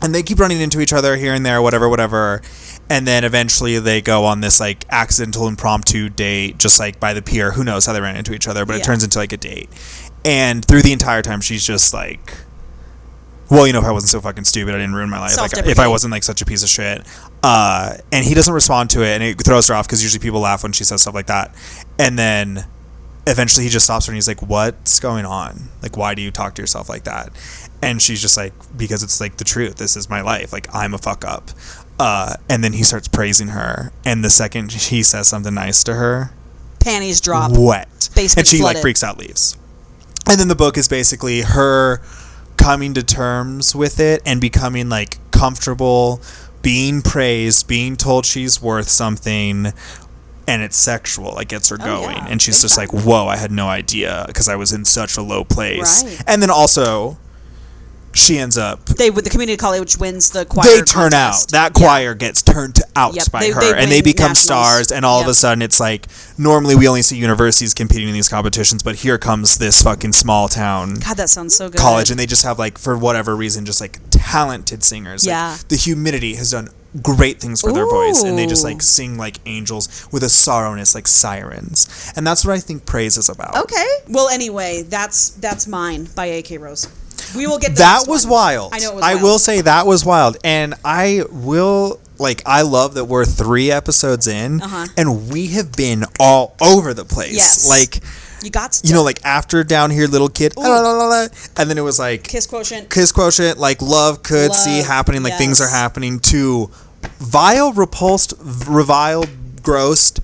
And they keep running into each other here and there, whatever. And then eventually they go on this like accidental impromptu date, just like by the pier. Who knows how they ran into each other, but it Yeah. turns into like a date. And through the entire time, she's just like, well, you know, if I wasn't so fucking stupid, I didn't ruin my life. Like, if I Self-deprecating. wasn't like such a piece of shit. And he doesn't respond to it, and it throws her off because usually people laugh when she says stuff like that. And then eventually he just stops her and he's like, what's going on? Like, why do you talk to yourself like that? And she's just like, because it's like the truth. This is my life. Like, I'm a fuck up. And then he starts praising her. And the second he says something nice to her, Panties drop. wet. Basement And she flooded. like freaks out, leaves. And then the book is basically her coming to terms with it and becoming like comfortable, being praised, being told she's worth something, and it's sexual. Like, gets her going. yeah. And she's Big just time. like, whoa, I had no idea because I was in such a low place. Right. And then also she ends up, They with the community college wins the choir. they turn contest. out. That Yeah. choir gets turned out Yep, by they her, and they win become nationals. stars. And all of Yep. a sudden, it's like normally we only see universities competing in these competitions, but here comes this fucking small town God, that sounds so good. college, and they just have like, for whatever reason, just like talented singers. Like, Yeah. the Humidity has done great things for their voice, and they just Ooh. like sing like angels with a sorrowness like sirens, and that's what I think praise is about. Okay. Well, anyway, that's mine by A.K. Rose. We will get to That this was one. wild. I know it was I wild. will say that was wild. And I will, like, I love that we're 3 episodes in, and we have been all over the place. Yes. Like, You got to. you know, like after Down Here Little Kid, and then it was like Kiss Quotient. like love could see Love, happening, like things are yes. happening, to vile, repulsed, reviled, grossed,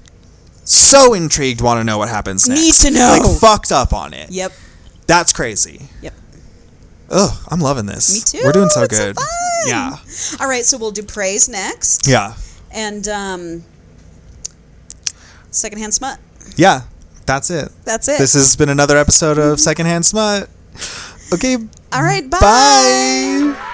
so intrigued, want to know what happens next. Need to know. Like, fucked up on it. Yep. That's crazy. Yep. Ugh, I'm loving this. Me too. We're doing so It's good. fun. Yeah. All right, so we'll do praise next. Yeah. And secondhand smut. Yeah. That's it. That's it. This has been another episode of Secondhand Smut. Okay. All right, bye. Bye.